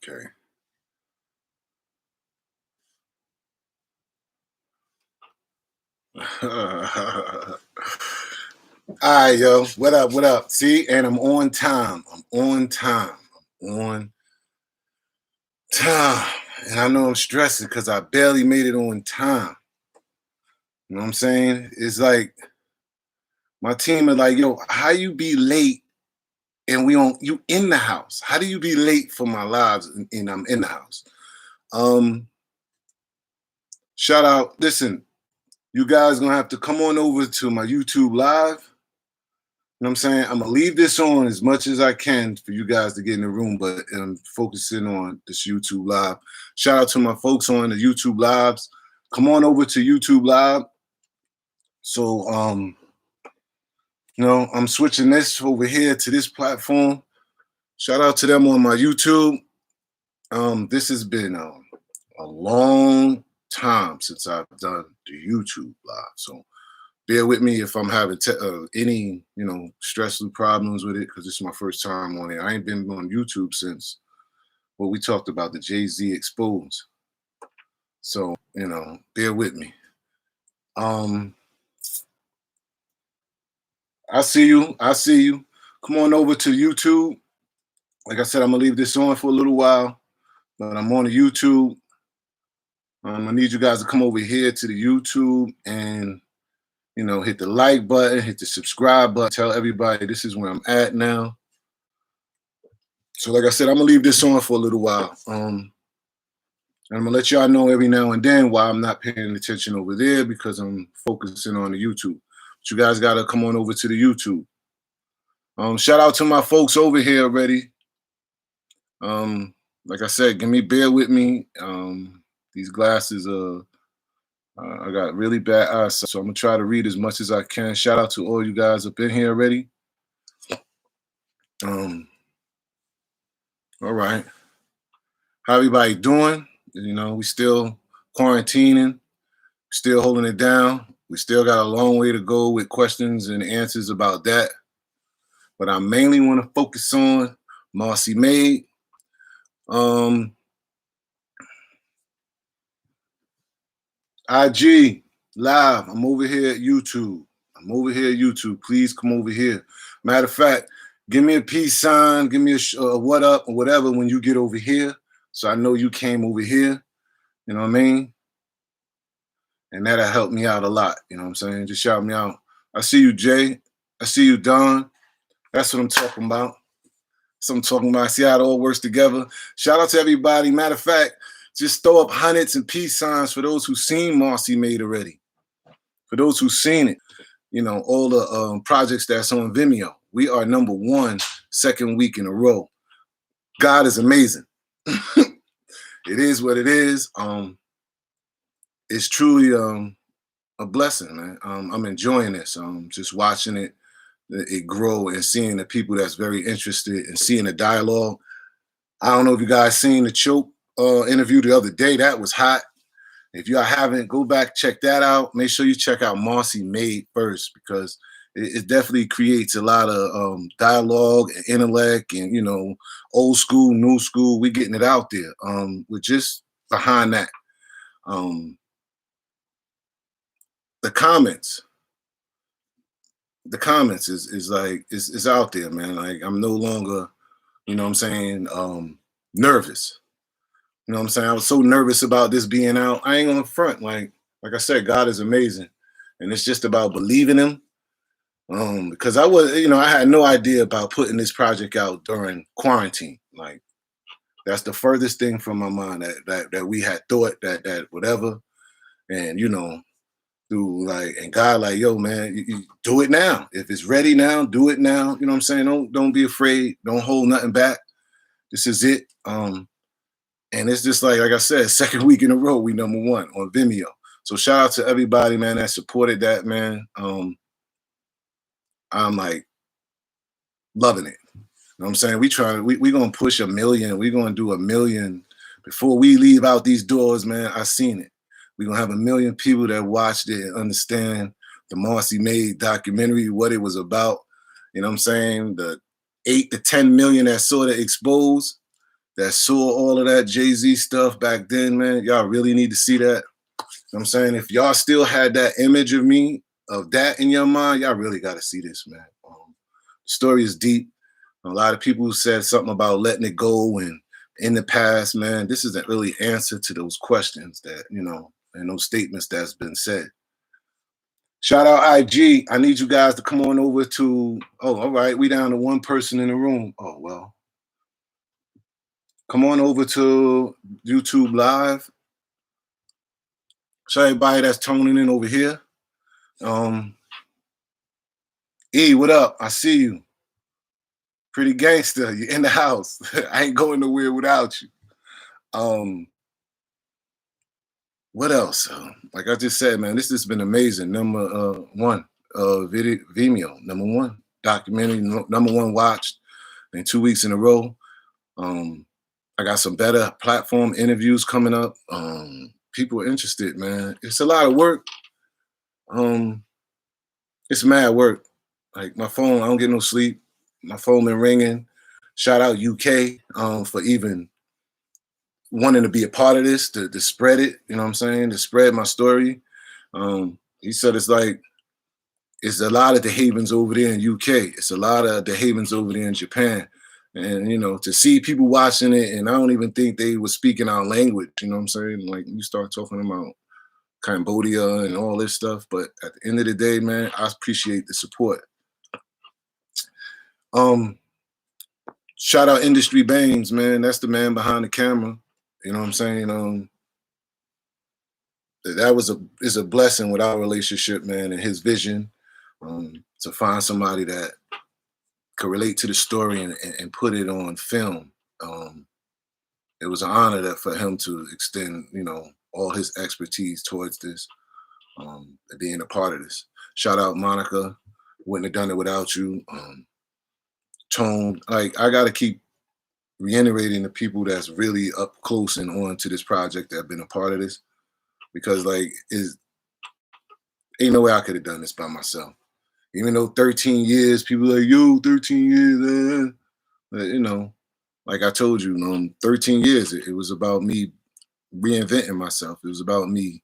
Okay. All right, yo. What up? What up? See, and I'm on time. I'm on time. I'm on time. And I know I'm stressing because I barely made it on time. You know what I'm saying? It's like my team is like, yo, how you be late and we on you in the house? How do you be late for my lives and I'm in the house? Um, Shout out. Listen, you guys gonna have to come on over to my YouTube live. You know what I'm saying? I'm gonna leave this on as much as I can for you guys to get in the room, but I'm focusing on this YouTube live. Shout out to my folks on the YouTube lives. Come on over to YouTube live. So I'm switching this over here to this platform. Shout out to them on my YouTube. This has been a long time since I've done the YouTube live. So bear with me if I'm having any, stressful problems with it, because this is my first time on it. I ain't been on YouTube since what we talked about, the Jay-Z expose. So, bear with me. I see you. Come on over to YouTube. Like I said, I'm gonna leave this on for a little while, but I'm on the YouTube. I need you guys to come over here to the YouTube and hit the like button, hit the subscribe button, tell everybody this is where I'm at now. So like I said, I'm gonna leave this on for a little while. And I'm gonna let y'all know every now and then why I'm not paying attention over there, because I'm focusing on the YouTube. But you guys gotta come on over to the YouTube. Shout out to my folks over here already. Like I said, bear with me. These glasses I got really bad eyes, so I'm gonna try to read as much as I can. Shout out to all you guys up in here already. All right. How everybody doing? We still quarantining, still holding it down. We still got a long way to go with questions and answers about that. But I mainly want to focus on Marcy Made. IG live. I'm over here at YouTube. Please come over here. Matter of fact, give me a peace sign, give me a what up or whatever when you get over here, so I know you came over here. You know what I mean? And that'll help me out a lot. You know what I'm saying? Just shout me out. I see you, Jay. I see you, Don. That's what I'm talking about. I see how it all works together. Shout out to everybody. Matter of fact, just throw up hundreds and peace signs for those who've seen Marcy Made already. For those who've seen it, all the projects that's on Vimeo. We are number one, second week in a row. God is amazing. It is what it is. It's truly a blessing, man. I'm enjoying this. Just watching it grow and seeing the people that's very interested and seeing the dialogue. I don't know if you guys seen the Choke interview the other day. That was hot. If y'all haven't, go back, check that out. Make sure you check out Marcy Made first, because it definitely creates a lot of dialogue and intellect and, old school, new school. We're getting it out there. We're just behind that. The comments is like, it's out there, man. Like, I'm no longer, nervous. You know what I'm saying? I was so nervous about this being out. I ain't gonna front. Like I said, God is amazing. And it's just about believing him. Because I had no idea about putting this project out during quarantine. Like, that's the furthest thing from my mind that we had thought that whatever. And through and God, like, yo, man, you do it now. If it's ready now, do it now. You know what I'm saying? Don't be afraid. Don't hold nothing back. This is it. And it's just like I said, second week in a row, we number one on Vimeo. So shout out to everybody, man, that supported that, man. I'm like loving it. You know what I'm saying? We gonna push 1 million. We're gonna do 1 million before we leave out these doors, man. I seen it. We're gonna have 1 million people that watched it and understand the Marcy Made documentary, what it was about. You know what I'm saying? The 8 to 10 million that saw the expose. that saw all of that Jay-Z stuff back then, man, y'all really need to see that. You know what I'm saying? If y'all still had that image of me, of that in your mind, y'all really got to see this, man. The story is deep. A lot of people said something about letting it go and in the past, man. This isn't really answer to those questions that, you know, and those statements that's been said. Shout out IG. I need you guys to come on over to, oh, all right, we down to one person in the room. Oh, well. Come on over to YouTube Live. So everybody that's tuning in over here. E, what up? I see you. Pretty gangster. You're in the house. I ain't going nowhere without you. What else? Like I just said, man, this has been amazing. Number one, video, Vimeo, number one documentary, number one watched in 2 weeks in a row. I got some better platform interviews coming up. People are interested, man. It's a lot of work. It's mad work. Like my phone, I don't get no sleep. My phone been ringing. Shout out UK for even wanting to be a part of this, to spread it, you know what I'm saying, to spread my story. He said it's like, it's a lot of Dehavens over there in UK. It's a lot of Dehavens over there in Japan. And, you know, to see people watching it, and I don't even think they were speaking our language, you know what I'm saying? Like, you start talking about Cambodia and all this stuff. But at the end of the day, man, I appreciate the support. Shout out Industry Baines, man. That's the man behind the camera. You know what I'm saying? That is a blessing with our relationship, man, and his vision to find somebody that could relate to the story and put it on film. It was an honor for him to extend, you know, all his expertise towards this, being a part of this. Shout out Monica. Wouldn't have done it without you. Tone, like, I got to keep reiterating the people that's really up close and on to this project that have been a part of this, because like, ain't no way I could have done this by myself. Even though 13 years, people are like, yo, 13 years, but, you know, like I told you, 13 years, it was about me reinventing myself. It was about me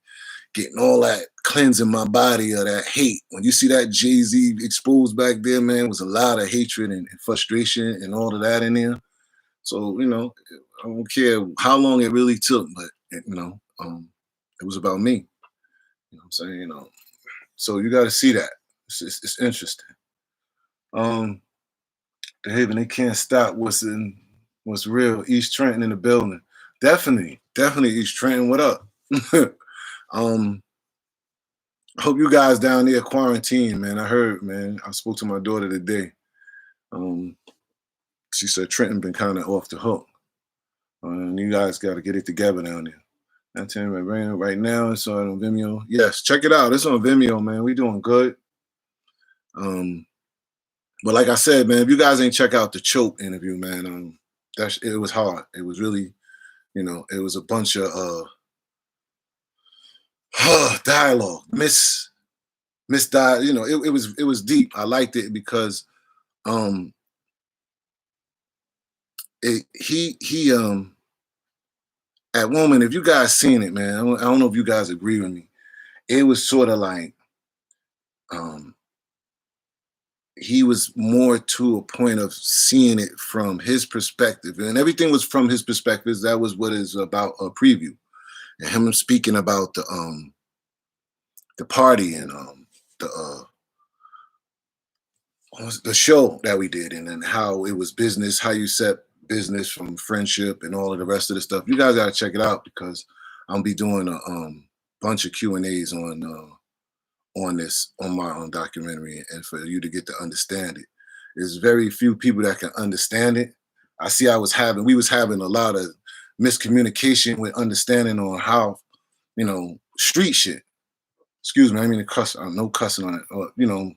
getting all that, cleansing my body of that hate. When you see that Jay-Z exposed back there, man, was a lot of hatred and frustration and all of that in there. So, you know, I don't care how long it really took, but, you know, it was about me. You know what I'm saying? You know, so you got to see that. It's interesting. Dehaven, they can't stop what's real. East Trenton in the building. Definitely East Trenton. What up? I hope you guys down there quarantine, man. I heard, man. I spoke to my daughter today. She said Trenton been kind of off the hook. And you guys got to get it together down there. Right now, it's on Vimeo. Yes, check it out. It's on Vimeo, man. We doing good. But like I said, man, if you guys ain't check out the Choke interview, man, it was hard. It was really, you know, it was a bunch of dialogue, you know, it was deep. I liked it because he at one moment, if you guys seen it, man, I don't know if you guys agree with me. It was sort of like he was more to a point of seeing it from his perspective, and everything was from his perspective. That was what is about a preview, and him speaking about the party and the show that we did, and then how it was business, how you set business from friendship and all of the rest of the stuff. You guys got to check it out, because I'll be doing a bunch of Q&As on this, on my own documentary, and for you to get to understand it. There's very few people that can understand it. I see we was having a lot of miscommunication with understanding on how, you know, street shit. Excuse me, I mean to cuss, no cussing on it. You know,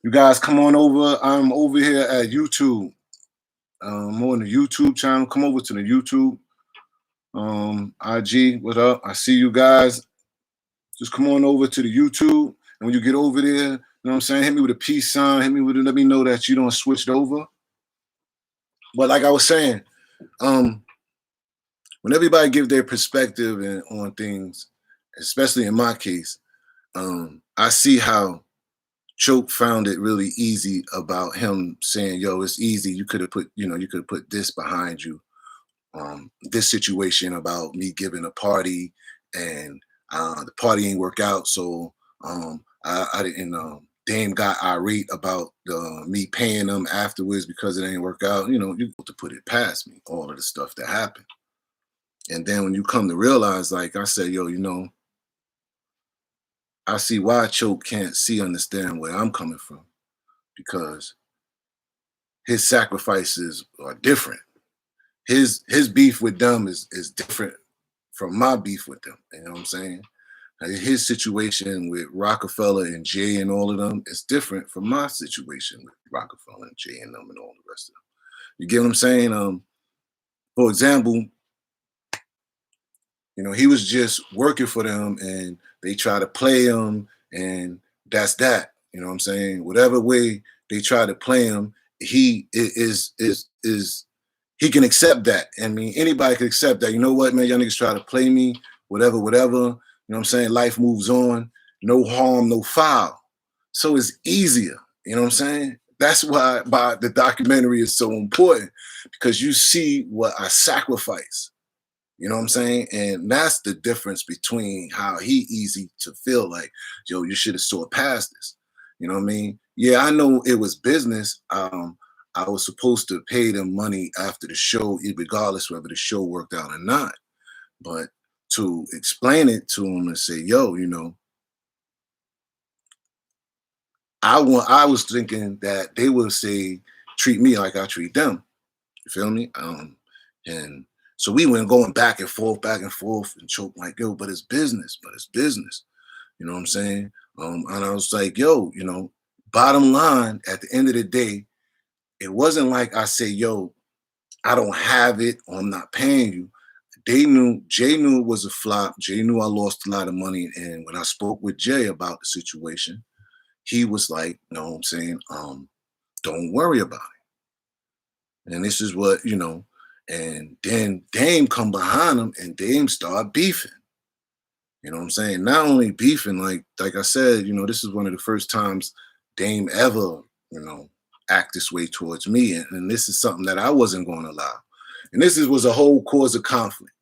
you guys come on over. I'm over here at YouTube. I'm on the YouTube channel. Come over to the YouTube. IG, what up? I see you guys. Just come on over to the YouTube, and when you get over there, you know what I'm saying, hit me with a peace sign, let me know that you don't switched over. But like I was saying, um, when everybody give their perspective and on things, especially in my case, I see how Choke found it really easy about him saying, "Yo, it's easy. You could have put, you could have put this behind you. This situation about me giving a party and the party ain't work out, so I didn't. Dame got irate about me paying them afterwards because it ain't work out. You to put it past me, all of the stuff that happened. And then when you come to realize, like I said, yo, I see why Choke can't understand where I'm coming from because his sacrifices are different. His beef with them is different from my beef with them. You know what I'm saying? His situation with Rockefeller and Jay and all of them is different from my situation with Rockefeller and Jay and them and all the rest of them. You get what I'm saying? For example, he was just working for them and they try to play him and that's that. You know what I'm saying? Whatever way they try to play him, he is he can accept that. I mean, anybody can accept that. You know what, man, y'all niggas try to play me, whatever, whatever. You know what I'm saying? Life moves on. No harm, no foul. So it's easier. You know what I'm saying? That's why the documentary is so important because you see what I sacrifice. You know what I'm saying? And that's the difference between how he easy to feel like, yo, you should have saw past this. You know what I mean? Yeah, I know it was business. I was supposed to pay them money after the show, regardless whether the show worked out or not. But to explain it to him and say, yo, I was thinking that they would say, treat me like I treat them. You feel me? And so we went going back and forth, and Choke like, yo, but it's business, but it's business. You know what I'm saying? And I was like, yo, bottom line, at the end of the day, it wasn't like I say, yo, I don't have it or I'm not paying you. Jay knew it was a flop. Jay knew I lost a lot of money. And when I spoke with Jay about the situation, he was like, you know what I'm saying? Don't worry about it. And this is what, and then Dame come behind him and Dame start beefing. You know what I'm saying? Not only beefing, like I said, this is one of the first times Dame ever, act this way towards me. And this is something that I wasn't going to allow. And was a whole cause of conflict.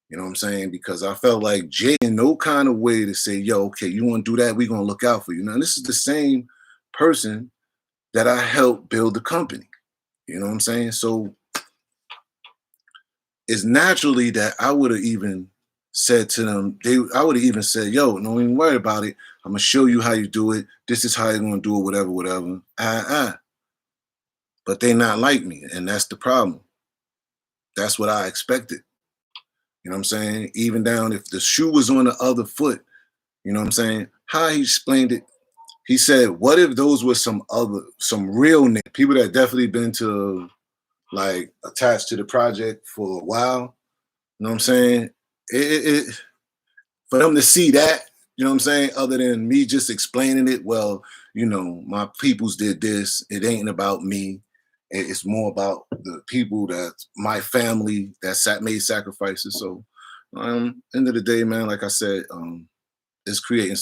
You know what I'm saying? Because I felt like Jay in no kind of way to say, yo, okay, you want to do that? We're going to look out for you. Now, this is the same person that I helped build the company. You know what I'm saying? So it's naturally that I would have even said to them, I would have even said, yo, don't even worry about it. I'm going to show you how you do it. This is how you're going to do it, whatever, whatever. But they not like me. And that's the problem. That's what I expected. You know what I'm saying? Even down if the shoe was on the other foot, you know what I'm saying? How he explained it, he said, what if those were some real people that definitely been to like attached to the project for a while? You know what I'm saying? For them to see that, you know what I'm saying, other than me just explaining it, well, my peoples did this. It ain't about me. It's more about the people that my family that made sacrifices. So, end of the day, man, like I said, it's creating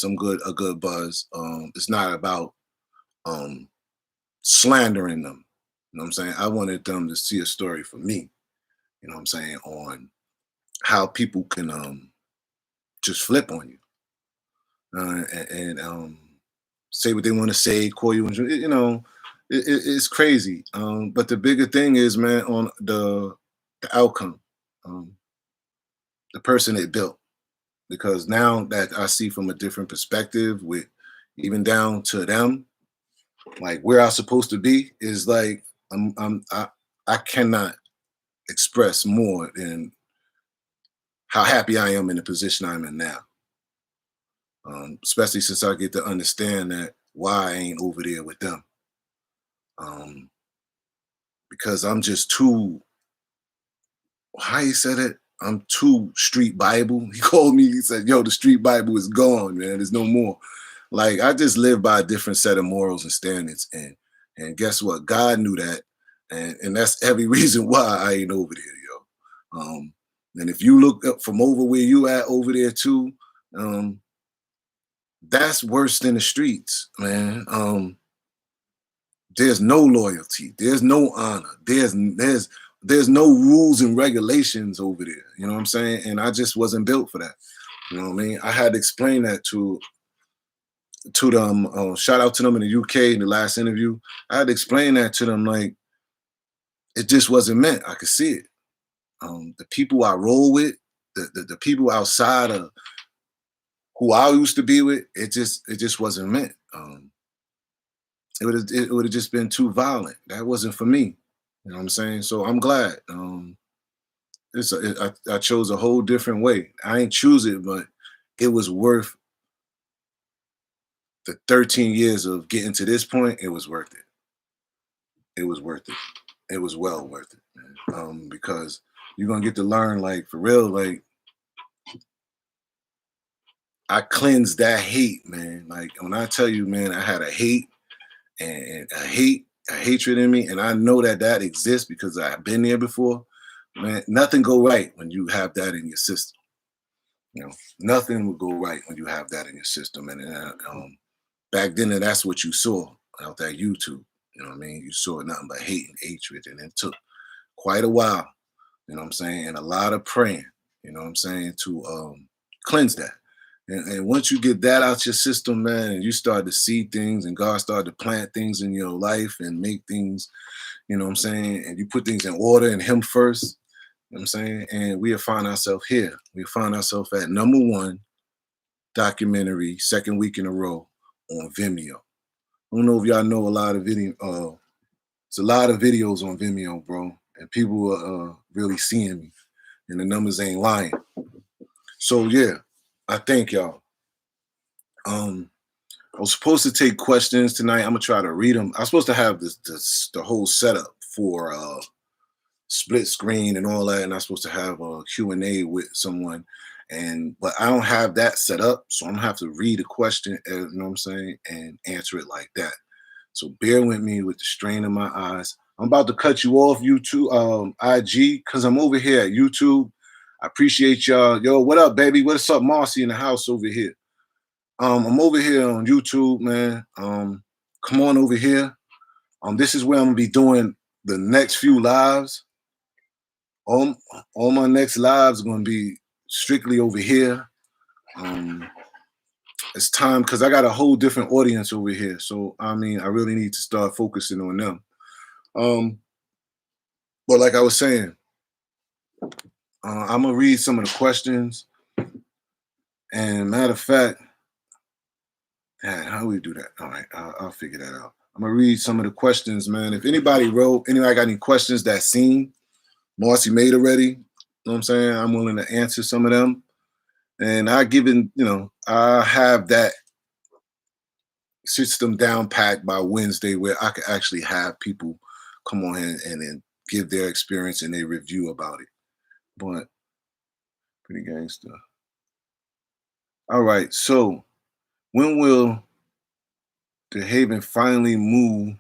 a good buzz. It's not about slandering them. You know what I'm saying? I wanted them to see a story for me. You know what I'm saying, on how people can just flip on you and say what they want to say, call you, it's crazy. But the bigger thing is, man, on the outcome, the person it built. Because now that I see from a different perspective, with even down to them, like where I'm supposed to be is like I cannot express more than how happy I am in the position I'm in now. Especially since I get to understand that why I ain't over there with them. Because I'm just too, how he said it, I'm too street Bible. He called me, he said, yo, the street Bible is gone, man. There's no more. Like, I just live by a different set of morals and standards. And guess what? God knew that. And that's every reason why I ain't over there, yo. And if you look up from over where you at over there too, um, that's worse than the streets, man. There's no loyalty. There's no honor. There's no rules and regulations over there. You know what I'm saying? And I just wasn't built for that. You know what I mean? I had to explain that to them. Shout out to them in the UK in the last interview. I had to explain that to them, like it just wasn't meant. I could see it. The people I roll with, the people outside of who I used to be with, it just wasn't meant. It would have just been too violent. That wasn't for me. You know what I'm saying? So I'm glad. I chose a whole different way. I ain't choose it, but it was worth the 13 years of getting to this point. It was worth it. It was worth it. It was well worth it, man. Because you're gonna get to learn, like for real, like I cleansed that hate, man. Like when I tell you, man, I had a hate and a hatred in me, and I know that that exists because I've been there before. Man, nothing go right when you have that in your system. You know, nothing would go right when you have that in your system. And back then, that's what you saw out that YouTube. You know what I mean? You saw nothing but hate and hatred, and it took quite a while. You know what I'm saying? And a lot of praying. You know what I'm saying, to cleanse that. And once you get that out your system, man, and you start to see things, and God started to plant things in your life and make things, you know what I'm saying, and you put things in order and Him first. You know what I'm saying? And we have found ourselves here. We found ourselves at #1 documentary, second week in a row on Vimeo. I don't know if y'all know a lot of video. It's a lot of videos on Vimeo, bro, and people are really seeing me, and the numbers ain't lying. So yeah, I thank y'all. I was supposed to take questions tonight. I'm gonna try to read them. I was supposed to have the whole setup for split screen and all that, and I'm supposed to have a Q&A with someone, but I don't have that set up, so I'm gonna have to read a question, you know what I'm saying, and answer it like that. So bear with me with the strain in my eyes. I'm about to cut you off YouTube, IG, because I'm over here at YouTube. I appreciate y'all. Yo, what up, baby? What's up, Marcy in the house over here? I'm over here on YouTube, man. Come on over here. This is where I'm gonna be doing the next few lives. All, all my next lives are gonna be strictly over here. It's time because I got a whole different audience over here. So I mean, I really need to start focusing on them. But like I was saying, I'm gonna read some of the questions. And matter of fact, how do we do that? All right, I'll figure that out. I'm gonna read some of the questions, man. If anybody got any questions that seen Marcy made already, you know what I'm saying? I'm willing to answer some of them. And I have that system down packed by Wednesday where I could actually have people come on here and then give their experience and their review about it. But pretty gangster. All right, so when will Dehaven finally move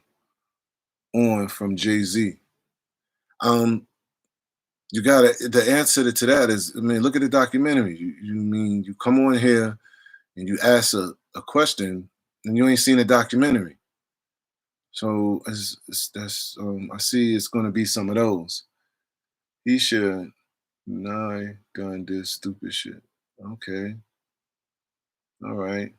on from Jay-Z? You got the answer to that is, I mean, look at the documentary. You come on here and you ask a question and you ain't seen a documentary. So I see it's gonna be some of those. He should not done this stupid shit. Okay. All right.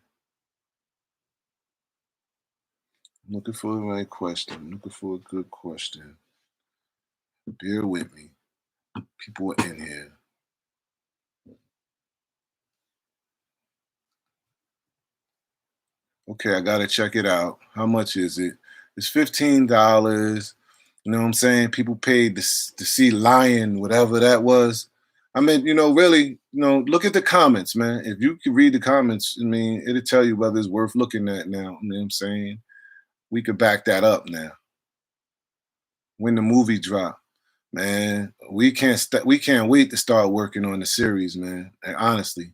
I'm looking for the right question. I'm looking for a good question. Bear with me. People are in here. Okay, I gotta check it out. How much is it? It's $15. You know what I'm saying? People paid to see Lion, whatever that was. I mean, really, look at the comments, man. If you can read the comments, I mean, it'll tell you whether it's worth looking at now. You know what I'm saying? We could back that up now. When the movie drop, man, we can't wait to start working on the series, man. And honestly,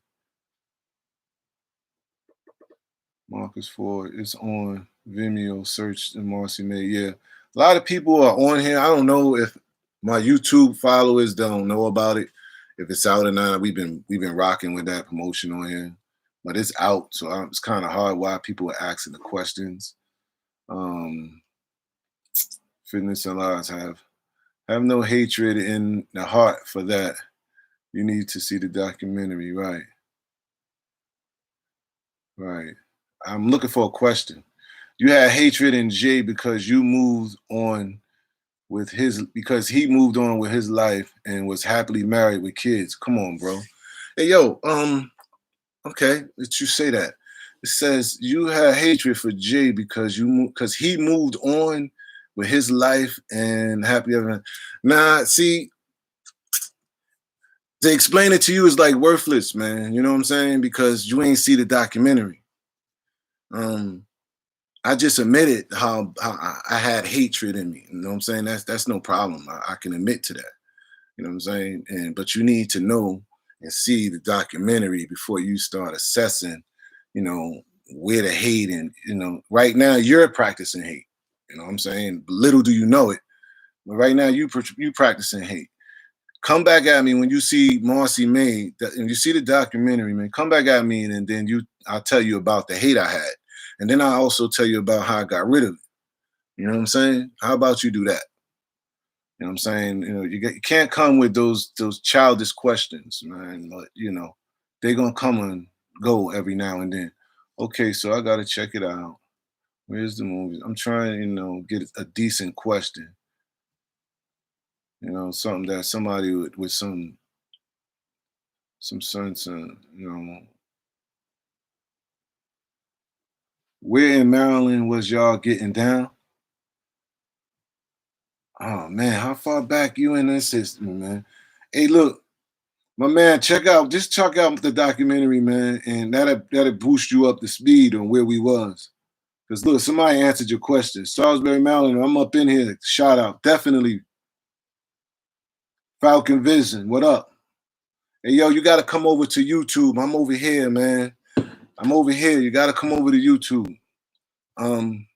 Marcus Ford, it's on Vimeo. Search and Marcy May. Yeah, a lot of people are on here. I don't know if My YouTube followers don't know about it. If it's out or not, we've been rocking with that promotion on here, but it's out, so it's kind of hard why people are asking the questions. Um, Fitness and lies have no hatred in the heart for that. You need to see the documentary, right? Right. I'm looking for a question. You had hatred in Jay because you moved on with his because he moved on with his life and was happily married with kids. Come on, bro. Hey yo, okay, let you say that. It says you had hatred for Jay because because he moved on with his life and happy ever. Nah, see, to explain it to you is like worthless, man. You know what I'm saying? Because you ain't see the documentary. Um, I just admitted how I had hatred in me. You know what I'm saying? That's no problem. I can admit to that. You know what I'm saying? And but you need to know and see the documentary before you start assessing, you know, where the hate and right now you're practicing hate. You know what I'm saying? Little do you know it, but right now you practicing hate. Come back at me when you see Marcy made and you see the documentary, man. Come back at me and then I'll tell you about the hate I had. And then I'll also tell you about how I got rid of it. You know what I'm saying? How about you do that? You know what I'm saying? You can't come with those childish questions, man. But they're gonna come and go every now and then. Okay, so I gotta check it out. Where's the movie? I'm trying, get a decent question. Something that somebody with some sense, where in Maryland was y'all getting down? Oh man, how far back you in this system, man? Hey, look, my man, just check out the documentary, man, and that'll boost you up to speed on where we was. Cause look, somebody answered your question. Salisbury, Maryland, I'm up in here. Shout out, definitely. Falcon Vision, what up? Hey yo, you gotta come over to YouTube. I'm over here, man. I'm over here. You gotta come over to YouTube. Um,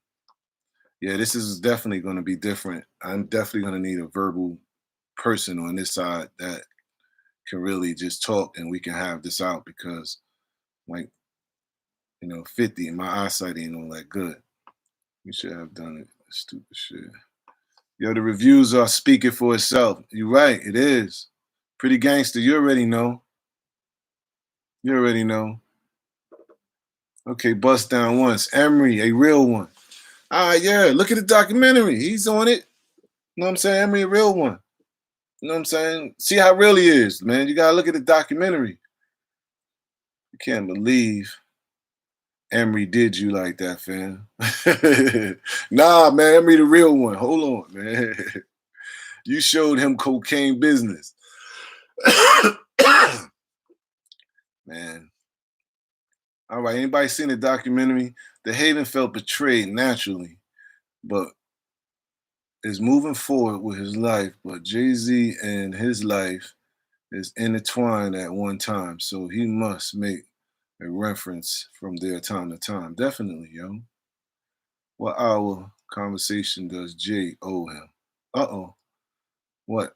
yeah, this is definitely gonna be different. I'm definitely gonna need a verbal person on this side that can really just talk and we can have this out because like 50 and my eyesight ain't all that good. We should have done it. Stupid shit. Yo, the reviews are speaking for itself. You're right, it is. Pretty gangster. You already know. You already know. Okay, bust down once. Emery, a real one. Ah, yeah. Look at the documentary. He's on it. You know what I'm saying? Emery, a real one. You know what I'm saying? See how real he is, man. You gotta look at the documentary. You can't believe Emery did you like that, fam. Nah, man, Emery the real one. Hold on, man. You showed him cocaine business. Man. All right, anybody seen the documentary? Dehaven felt betrayed naturally, but is moving forward with his life. But Jay-Z and his life is intertwined at one time, so he must make a reference from there time to time. Definitely, yo. What hour conversation does Jay owe him? Uh-oh. What?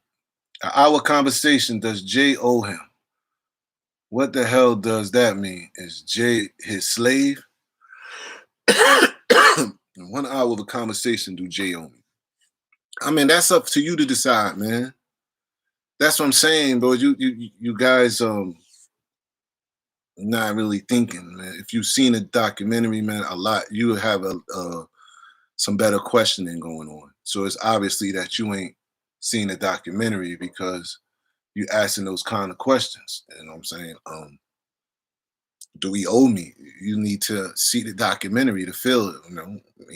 An hour conversation does Jay owe him? What the hell does that mean? Is Jay his slave? 1 hour of a conversation do Jay owe me? I mean, that's up to you to decide, man. That's what I'm saying, bro. You guys not really thinking, man. If you've seen a documentary, man, a lot, you have some better questioning going on. So it's obviously that you ain't seen a documentary because you asking those kind of questions. You know what I'm saying? Do he owe me? You need to see the documentary to feel it.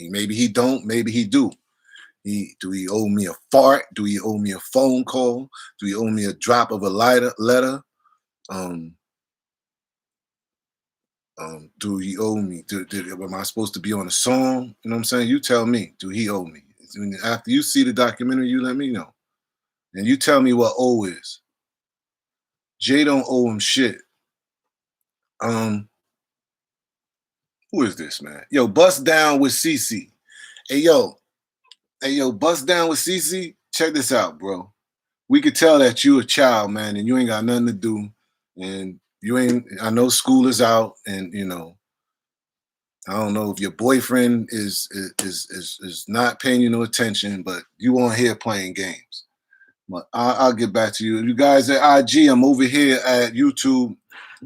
Maybe he don't, maybe he do. Do he owe me a fart? Do he owe me a phone call? Do he owe me a drop of a letter? Um, do he owe me? Am I supposed to be on a song? You know what I'm saying? You tell me. Do he owe me? After you see the documentary, you let me know, and you tell me what O is. Jay don't owe him shit. Who is this, man? Yo, bust down with CC. Hey yo, bust down with CC. Check this out, bro. we could tell that you a child, man, and you ain't got nothing to do, and you ain't. I know school is out, and I don't know if your boyfriend is not paying you no attention, but you on here playing games. But I'll get back to you. You guys at IG, I'm over here at YouTube.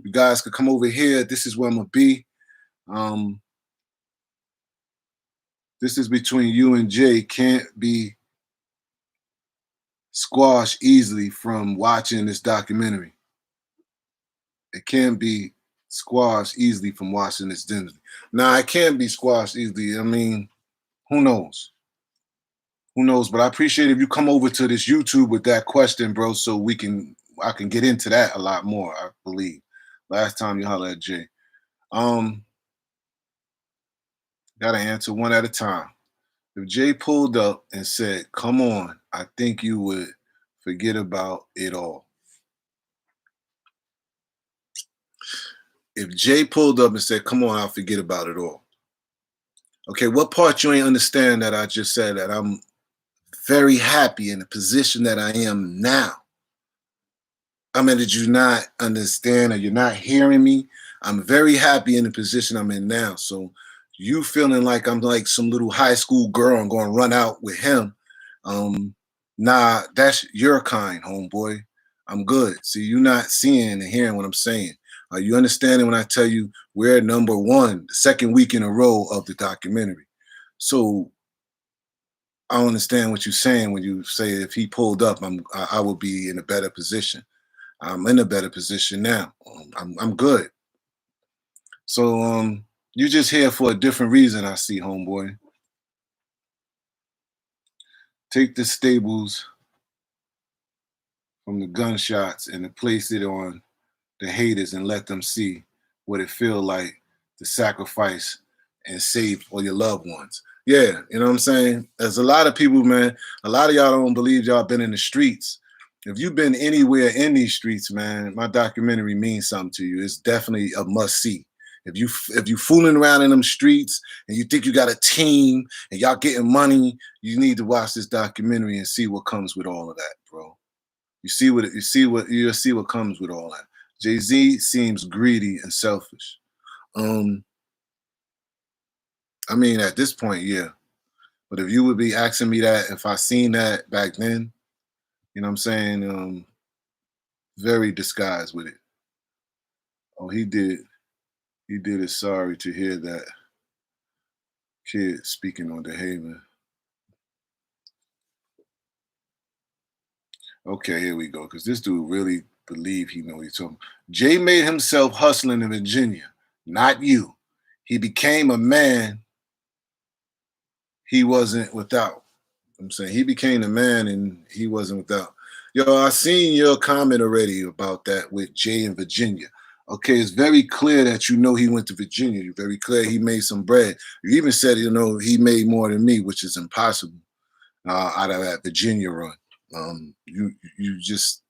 You guys could come over here. This is where I'm gonna be. Um, this is between you and Jay. Can't be squashed easily from watching this documentary. It can be squashed easily from watching this dinner. Now, it can be squashed easily. I mean, who knows? Who knows? But I appreciate if you come over to this YouTube with that question, bro, so I can get into that a lot more, I believe. Last time you holler at Jay. Um, Gotta answer one at a time. If Jay pulled up and said, "Come on," I think you would forget about it all. If Jay pulled up and said, "Come on," I'll forget about it all. Okay, what part you ain't understand that I just said that I'm very happy in the position that I am now? I mean, did you not understand or you're not hearing me? I'm very happy in the position I'm in now. So you feeling like I'm like some little high school girl and going to run out with him. Um, nah, that's your kind, homeboy. I'm good. See, you're not seeing and hearing what I'm saying. Are you understanding when I tell you we're number one, the second week in a row of the documentary? So I don't understand what you're saying when you say if he pulled up, I would be in a better position. I'm in a better position now. I'm good. So you just here for a different reason, I see, homeboy. Take the stables from the gunshots and place it on the haters and let them see what it feel like to sacrifice and save all your loved ones. Yeah, you know what I'm saying? There's a lot of people, man. A lot of y'all don't believe y'all been in the streets. If you've been anywhere in these streets, man, my documentary means something to you. It's definitely a must see. If you fooling around in them streets and you think you got a team and y'all getting money, you need to watch this documentary and see what comes with all of that, bro. You'll see what comes with all that. Jay-Z seems greedy and selfish. Um, I mean, at this point, yeah. But if you would be asking me that if I seen that back then, you know what I'm saying? Very disguised with it. Oh, he did. He did it. Sorry to hear that kid speaking on Dehaven. Okay, here we go. Because this dude really believe he know what he's talking. Jay made himself hustling in Virginia, not you. He became a man he wasn't without. I'm saying he became the man and he wasn't without. Yo, I seen your comment already about that with Jay in Virginia. Okay, it's very clear that you know he went to Virginia. You're very clear he made some bread. You even said, he made more than me, which is impossible out of that Virginia run. You just,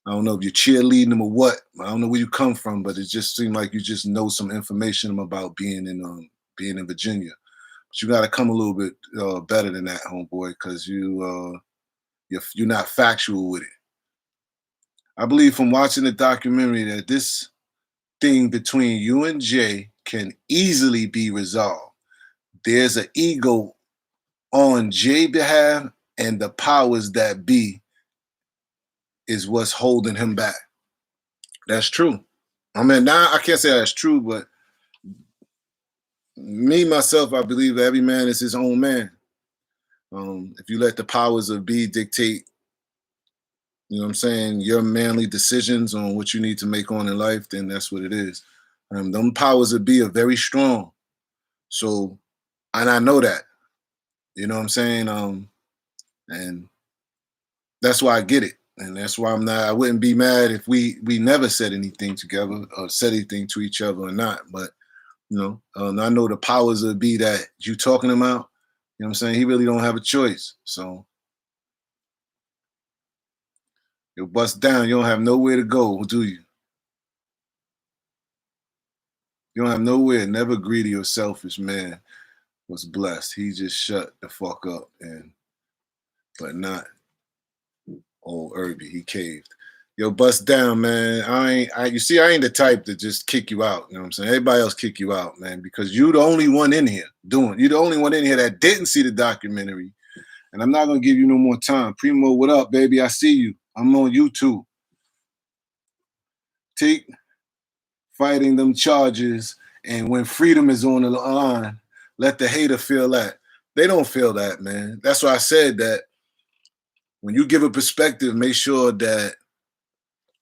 I don't know if you're cheerleading him or what. I don't know where you come from, but it just seemed like you just know some information about being in Virginia. But you got to come a little bit better than that, homeboy, because you're not factual with it. I believe from watching the documentary that this thing between you and Jay can easily be resolved. There's an ego on Jay's behalf, and the powers that be is what's holding him back. That's true. I mean, now I can't say that's true, but me myself, I believe every man is his own man. If you let the powers of be dictate, you know what I'm saying, your manly decisions on what you need to make on in life, then that's what it is. Them powers of be are very strong. So, and I know that, you know what I'm saying? And that's why I get it. And that's why I wouldn't be mad if we never said anything together or said anything to each other or not. But, I know the powers of be that you talking about, you know what I'm saying? He really don't have a choice. So you'll bust down. You don't have nowhere to go, do you? You don't have nowhere. Never greedy or selfish man was blessed. He just shut the fuck up but not Oh, Irby, he caved. Yo, bust down, man. You see, I ain't the type to just kick you out. You know what I'm saying? Everybody else kick you out, man, because you the only one in here doing. You the only one in here that didn't see the documentary. And I'm not gonna give you no more time. Primo, what up, baby? I see you. I'm on YouTube. Take fighting them charges, and when freedom is on the line, let the hater feel that. They don't feel that, man. That's why I said that when you give a perspective, make sure that,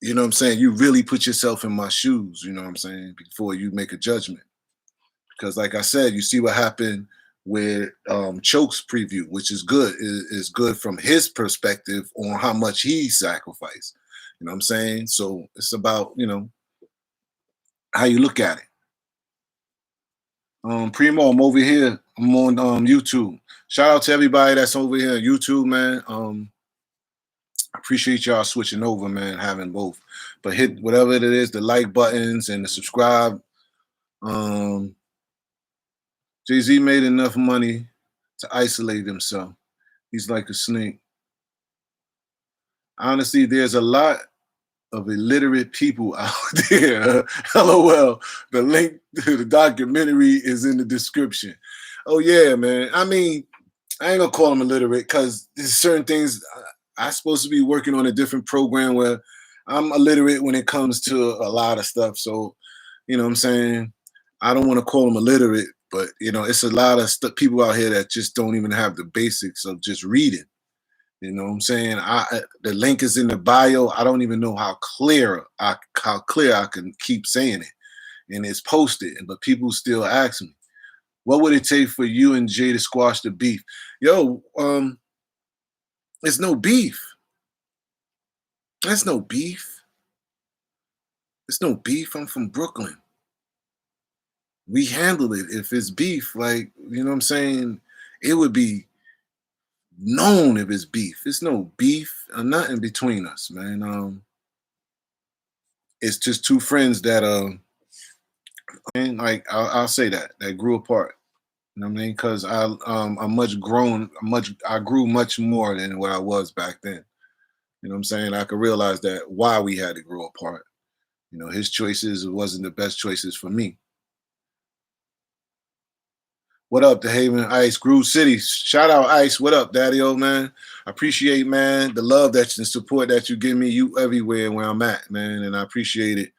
you know what I'm saying, you really put yourself in my shoes, you know what I'm saying, before you make a judgment. Because like I said, you see what happened with Choke's preview, which is good, is good from his perspective on how much he sacrificed. You know what I'm saying? So it's about, how you look at it. Primo, I'm over here. I'm on YouTube. Shout out to everybody that's over here on YouTube, man. I appreciate y'all switching over, man, having both. But hit whatever it is, the like buttons and the subscribe. Jay-Z made enough money to isolate himself. He's like a snake. Honestly, there's a lot of illiterate people out there. LOL. The link to the documentary is in the description. Oh, yeah, man. I mean, I ain't gonna call them illiterate because there's certain things I'm supposed to be working on a different program where I'm illiterate when it comes to a lot of stuff. So, you know what I'm saying? I don't want to call them illiterate, but, it's a lot of people out here that just don't even have the basics of just reading. You know what I'm saying? The link is in the bio. I don't even know how clear I can keep saying it. And it's posted, but people still ask me, what would it take for you and Jay to squash the beef? Yo, it's no beef. That's no beef. It's no beef. I'm from Brooklyn. We handle it. If it's beef, like, you know what I'm saying? It would be known if it's beef. It's no beef or nothing between us, man. It's just two friends that and like I'll say that grew apart. You know what I mean? Because I grew much more than what I was back then. You know what I'm saying? I could realize that why we had to grow apart. His choices wasn't the best choices for me. What up, Dehaven, Ice, Groove City? Shout out, Ice. What up, Daddy, old man? I appreciate, man, the love and support that you give me. You everywhere where I'm at, man, and I appreciate it.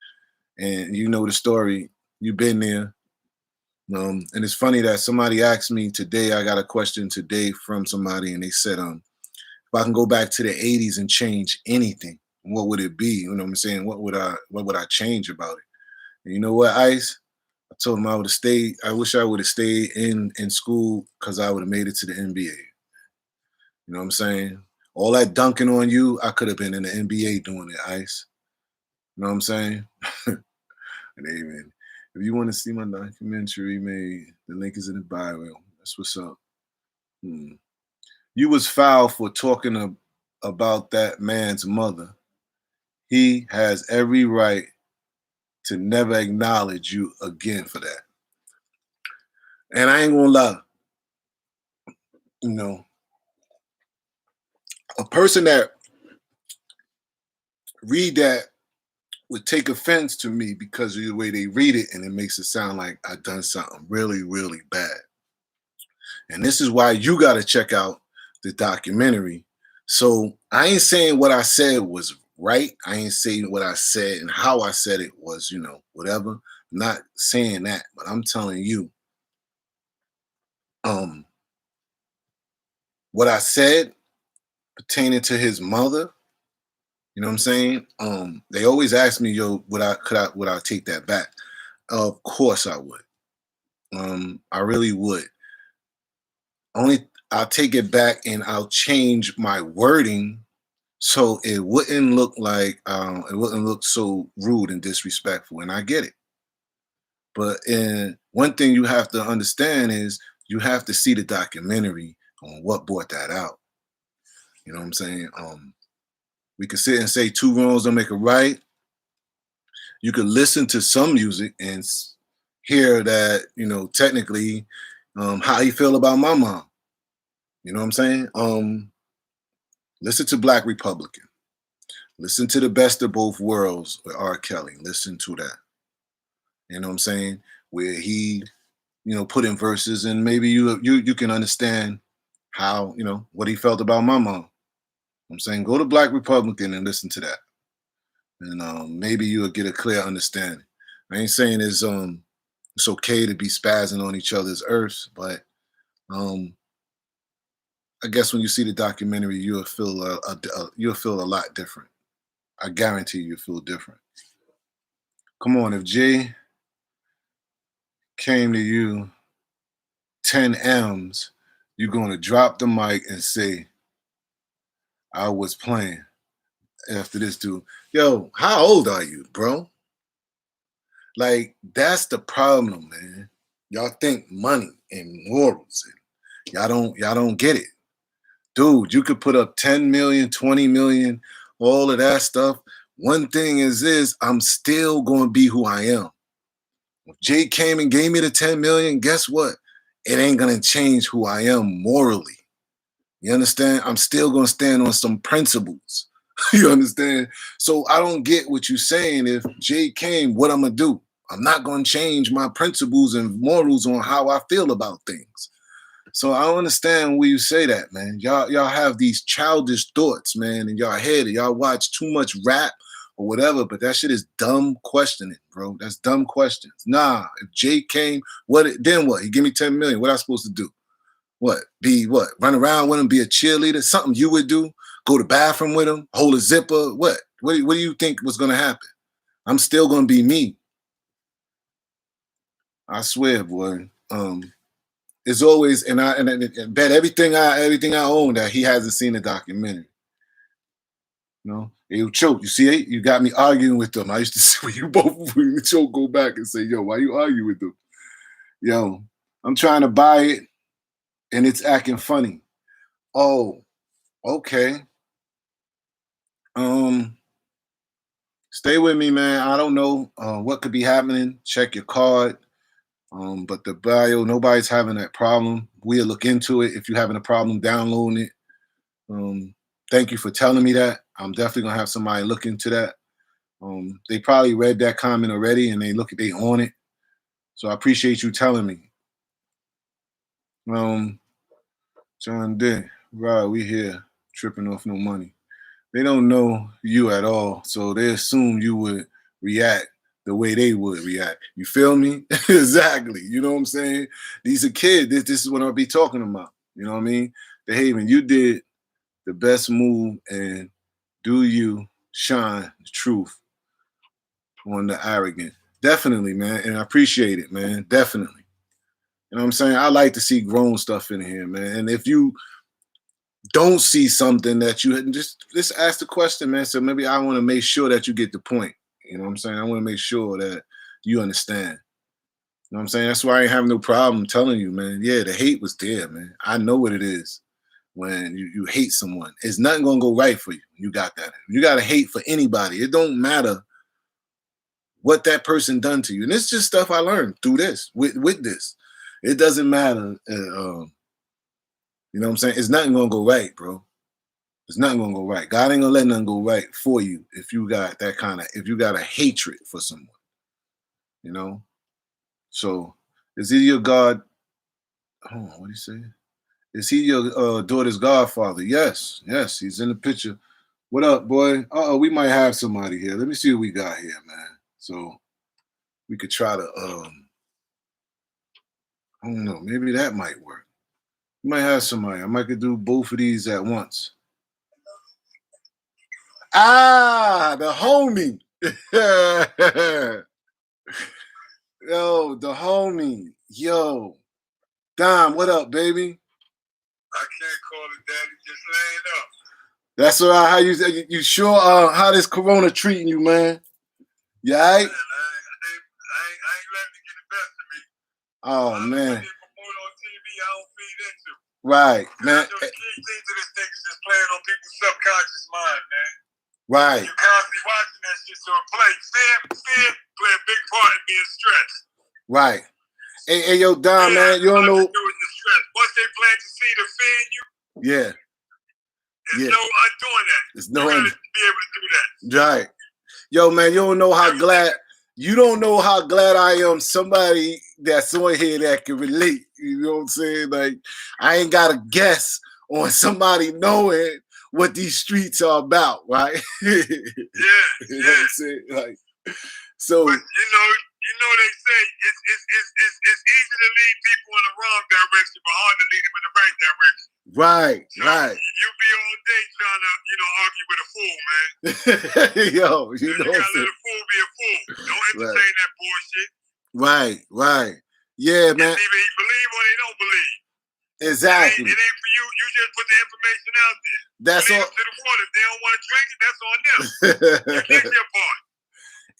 And you know the story. You've been there. And it's funny that somebody asked me today. I got a question today from somebody, and they said, if I can go back to the '80s and change anything, what would it be? You know what I'm saying? What would I change about it? And you know what, Ice? I told him I would have stayed. I wish I would have stayed in school because I would have made it to the NBA. You know what I'm saying? All that dunking on you, I could have been in the NBA doing it, Ice. You know what I'm saying? And amen. If you want to see my documentary made, the link is in the bio. That's what's up. You was foul for talking about that man's mother. He has every right to never acknowledge you again for that. And I ain't gonna lie. A person that read that would take offense to me because of the way they read it, and it makes it sound like I've done something really, really bad. And this is why you got to check out the documentary. So I ain't saying what I said was right. I ain't saying what I said and how I said it was, whatever. I'm not saying that, but I'm telling you, what I said pertaining to his mother, you know what I'm saying? They always ask me, yo, would I take that back? Of course I would. I really would. I'll take it back and I'll change my wording so it wouldn't look like it wouldn't look so rude and disrespectful. And I get it. But one thing you have to understand is you have to see the documentary on what brought that out. You know what I'm saying? We could sit and say two wrongs don't make a right. You could listen to some music and hear that, technically, how you feel about my mom. You know what I'm saying? Listen to Black Republican. Listen to The Best of Both Worlds with R. Kelly. Listen to that. You know what I'm saying? Where he, put in verses, and maybe you can understand how, what he felt about my mom. I'm saying go to Black Republican and listen to that. And maybe you'll get a clear understanding. I ain't saying it's okay to be spazzing on each other's earths, but I guess when you see the documentary, you'll feel a lot different. I guarantee you'll feel different. Come on, if Jay came to you 10 M's, you're gonna drop the mic and say, I was playing after this dude. Yo, how old are you, bro? Like, that's the problem, man. Y'all think money and morals, and y'all don't get it. Dude, you could put up 10 million, 20 million, all of that stuff. One thing is I'm still gonna be who I am. If Jay came and gave me the 10 million, guess what? It ain't gonna change who I am morally. You understand? I'm still gonna stand on some principles. You understand? So I don't get what you're saying. If Jay came, what I'm gonna do? I'm not gonna change my principles and morals on how I feel about things. So I don't understand when you say that, man. Y'all have these childish thoughts, man, in y'all head. Y'all watch too much rap or whatever, but that shit is dumb questioning, bro. That's dumb questions. Nah, if Jay came, then what? He give me 10 million. What I supposed to do? What? Run around with him, be a cheerleader? Something you would do? Go to the bathroom with him? Hold a zipper? What? What do you think was gonna happen? I'm still gonna be me. I swear, boy. It's always, and I bet everything I own that he hasn't seen the documentary. Hey, Choke, you see it? You got me arguing with them. I used to see when you both Choke go back and say, yo, why you argue with them? Yo, I'm trying to buy it and it's acting funny. Oh, okay. Stay with me, man. I don't know what could be happening. Check your card. But the bio, nobody's having that problem. We'll look into it. If you're having a problem downloading it, thank you for telling me that. I'm definitely gonna have somebody look into that. They probably read that comment already and they on it. So I appreciate you telling me. John Dick, right, we here tripping off no money. They don't know you at all, so they assume you would react the way they would react. You feel me? Exactly. You know what I'm saying? These are kids. This is what I'll be talking about. You know what I mean? Dehaven, you did the best move, and do you shine the truth on the arrogant? Definitely, man. And I appreciate it, man. Definitely. You know what I'm saying? I like to see grown stuff in here, man. And if you don't see something that you just ask the question, man. So maybe I want to make sure that you get the point. You know what I'm saying? I want to make sure that you understand. You know what I'm saying? That's why I ain't have no problem telling you, man. Yeah, the hate was there, man. I know what it is when you hate someone. It's nothing gonna go right for you. You got that. You got to hate for anybody. It don't matter what that person done to you. And it's just stuff I learned through this, with this. It doesn't matter. You know what I'm saying? It's nothing gonna go right, bro. It's nothing gonna go right. God ain't gonna let nothing go right for you if you got if you got a hatred for someone. You know? So is he your God? Oh, what do you say? Is he your daughter's godfather? Yes, he's in the picture. What up, boy? We might have somebody here. Let me see what we got here, man. So we could try to I don't know, maybe that might work. We might have somebody. I might could do both of these at once. Ah, the homie. Yo, the homie. Yo. Dom, what up, baby? I can't call it daddy, just laying up. That's all right. How you sure how this corona treating you, man? You all right? Man, I ain't letting it get the best of me. Oh, man. On TV, I don't feed into. Right, man. I know the key things to this thing is just playing on people's subconscious mind, man. Right. You constantly watching that shit, so it fear play a big part in being stressed. Right. Hey, yo, Don, man, you don't know. Once they plant the seed of fear in you, yeah, There's no undoing that. There's no you gotta be able to do that. Right. Yo, man, you don't know how glad I am somebody that's on here that can relate. You know what I'm saying? Like, I ain't got a guess on somebody knowing what these streets are about, right? Yeah. You know what I'm saying? Like, so but you know they say it's easy to lead people in the wrong direction, but hard to lead them in the right direction. Right, so right. You be all day trying to, argue with a fool, man. Yo, you know gotta let a fool be a fool. Don't entertain that bullshit. Right, right. Yeah, man. Either he believe or they don't believe. Exactly. It ain't for you. You just put the information out there. That's all. To the water. If they don't want to drink it, that's on them. You did your part.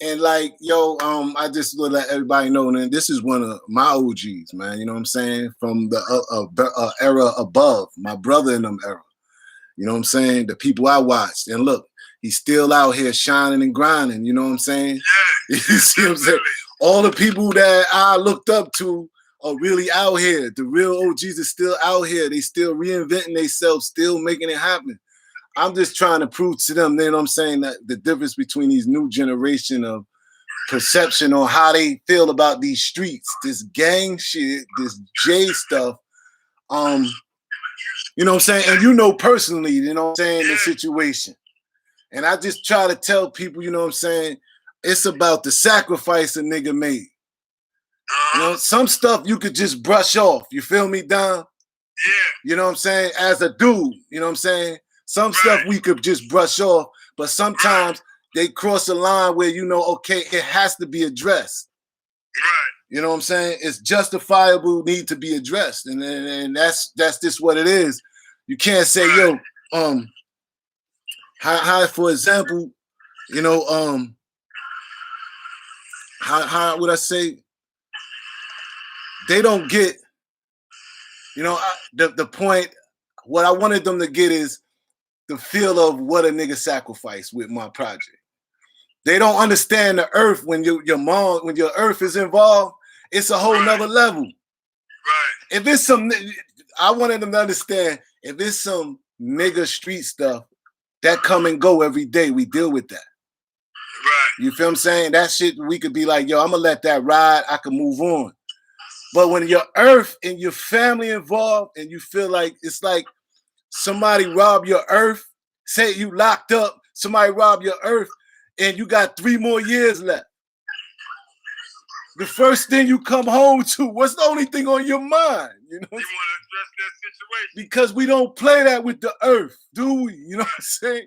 And like, yo, I just want to let everybody know, man, this is one of my OGs, man. You know what I'm saying? From the era above, my brother in them era. You know what I'm saying? The people I watched. And look, he's still out here shining and grinding. You know what I'm saying? Yeah. You see what I'm saying? All the people that I looked up to are really out here. The real OGs are still out here. They still reinventing themselves, still making it happen. I'm just trying to prove to them, you know what I'm saying, that the difference between these new generation of perception on how they feel about these streets, this gang shit, this J stuff. You know what I'm saying? And you know personally, you know what I'm saying, the situation. And I just try to tell people, you know what I'm saying, it's about the sacrifice a nigga made. You know, some stuff you could just brush off. You feel me, Don? Yeah. You know what I'm saying? As a dude, you know what I'm saying? Some stuff we could just brush off, but sometimes they cross a line where, okay, it has to be addressed. Right. You know what I'm saying? It's justifiable, need to be addressed. And that's just what it is. You can't say, yo, how for example, how would I say, they don't get, the point, what I wanted them to get is the feel of what a nigga sacrificed with my project. They don't understand the earth when your earth is involved. It's a whole nother level. Right. If it's I wanted them to understand, if it's some nigga street stuff that come and go every day, we deal with that. Right. You feel what I'm saying? That shit, we could be like, yo, I'm gonna let that ride. I can move on. But when your earth and your family involved, and you feel like it's like somebody robbed your earth, say you locked up, somebody robbed your earth, and you got 3 more years left. The first thing you come home to, what's the only thing on your mind? You want to address that situation. Because we don't play that with the earth, do we? You know what I'm saying? Right.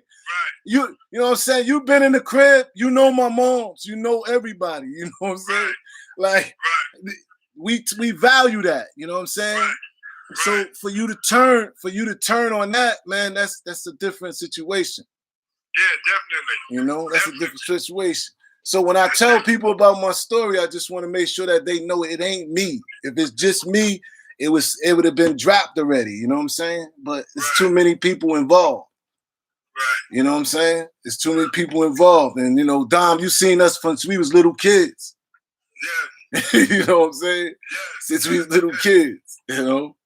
You know what I'm saying? You've been in the crib, you know my moms, you know everybody, you know what I'm saying? Like, we value that, you know what I'm saying? So for you to turn on that, man, that's a different situation. Yeah, definitely. That's a different situation. So when I tell people about my story, I just want to make sure that they know it ain't me. If it's just me, it would have been dropped already. You know what I'm saying? But it's too many people involved. Right. You know what I'm saying? It's too many people involved. And Dom, you seen us since we was little kids. Yeah. You know what I'm saying? Yeah. Since we was little kids, A lot of people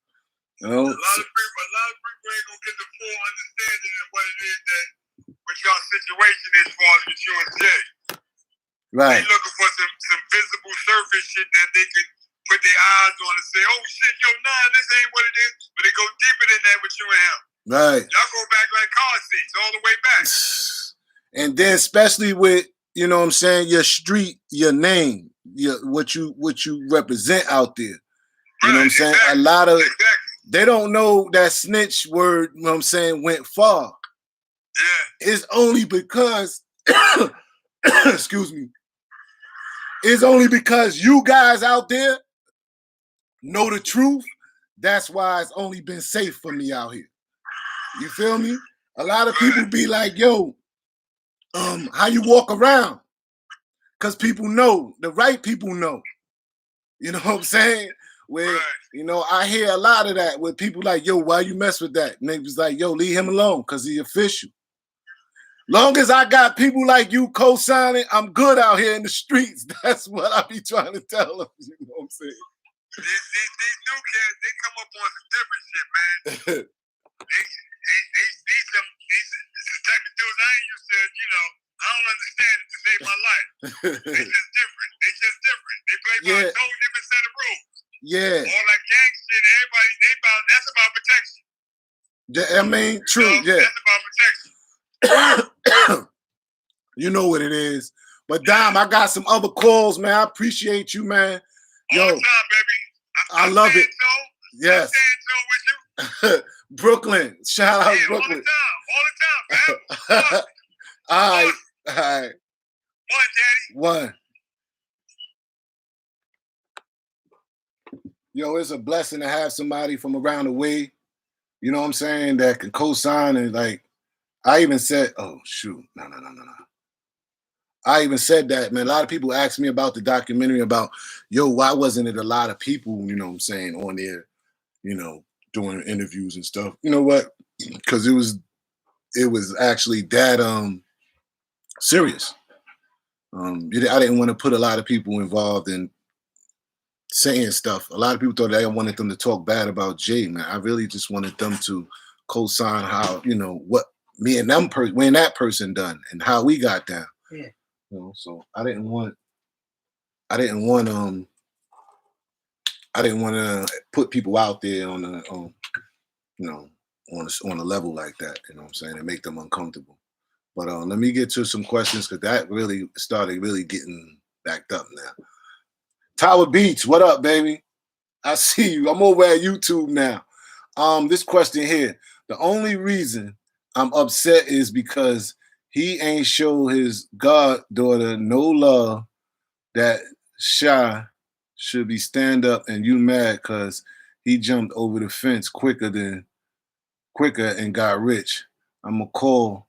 ain't gonna get the full understanding of what it is that what y'all situation is for us with you and Jay. Right. They looking for some visible surface shit that they can put their eyes on and say, oh shit, yo, nah, this ain't what it is. But they go deeper than that with you and him. Right. Y'all go back like car seats all the way back. And then especially with, you know what I'm saying, your street, your name, what you represent out there. You know what I'm saying? A lot of they don't know that snitch word, you know what I'm saying, went far. Yeah. It's only because excuse me. It's only because you guys out there know the truth. That's why it's only been safe for me out here. You feel me? A lot of people be like, yo, how you walk around? Because people know, the right people know. You know what I'm saying? Where, I hear a lot of that where people like, yo, why you mess with that? Niggas like, yo, leave him alone because he's official. Long as I got people like you co-signing, I'm good out here in the streets. That's what I be trying to tell them. You know what I'm saying? These new cats, they come up on some different shit, man. the type of dudes I ain't used to, I don't understand it to save my life. They just different. They play by a totally different set of rules. Yeah. All that gang shit, everybody, that's about protection. I mean, true, yeah. That's about protection. You know what it is. But Dom, I got some other calls, man. I appreciate you, man. Yo, all the time, baby. I love it. Yes. With you. Brooklyn. Shout out Brooklyn. All the time, man. All right. One, Daddy. One. Yo, it's a blessing to have somebody from around the way, you know what I'm saying, that can co-sign. And like, I even said, oh, shoot. No. I even said that, man. A lot of people ask me about the documentary about, yo, why wasn't it a lot of people, you know what I'm saying, on there, doing interviews and stuff. You know what? Because it was actually that serious. I didn't want to put a lot of people involved in saying stuff. A lot of people thought that I wanted them to talk bad about Jay, man. I really just wanted them to co-sign how, what me and that person done and how we got down. Yeah. So I didn't want to put people out there on a level like that, you know what I'm saying, and make them uncomfortable. But let me get to some questions because that really started getting backed up now. Tower Beach, what up, baby? I see you. I'm over at YouTube now. This question here. The only reason I'm upset is because he ain't show his goddaughter no love. That Shy should be stand up and you mad because he jumped over the fence quicker and got rich. I'm going to call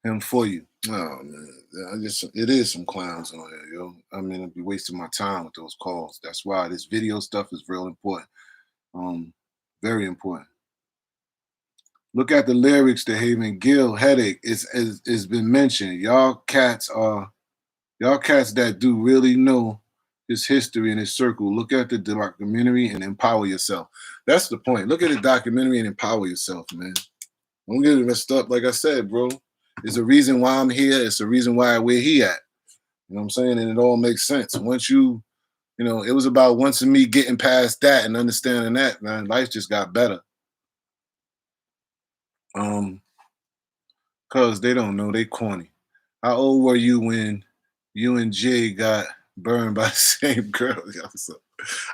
him for you. Oh, man. It is some clowns on here, yo. I mean, I'd be wasting my time with those calls. That's why this video stuff is real important. Very important. Look at the lyrics, Dehaven. Gil, headache. It's been mentioned. Y'all cats that do really know his history and his circle. Look at the documentary and empower yourself. That's the point. Look at the documentary and empower yourself, man. Don't get it messed up. Like I said, bro, it's a reason why I'm here. It's a reason why we're here at. You know what I'm saying? And it all makes sense. Once it was about once of me getting past that and understanding that, man, life just got better. Cause they don't know, they corny. How old were you when you and Jay got burned by the same girl?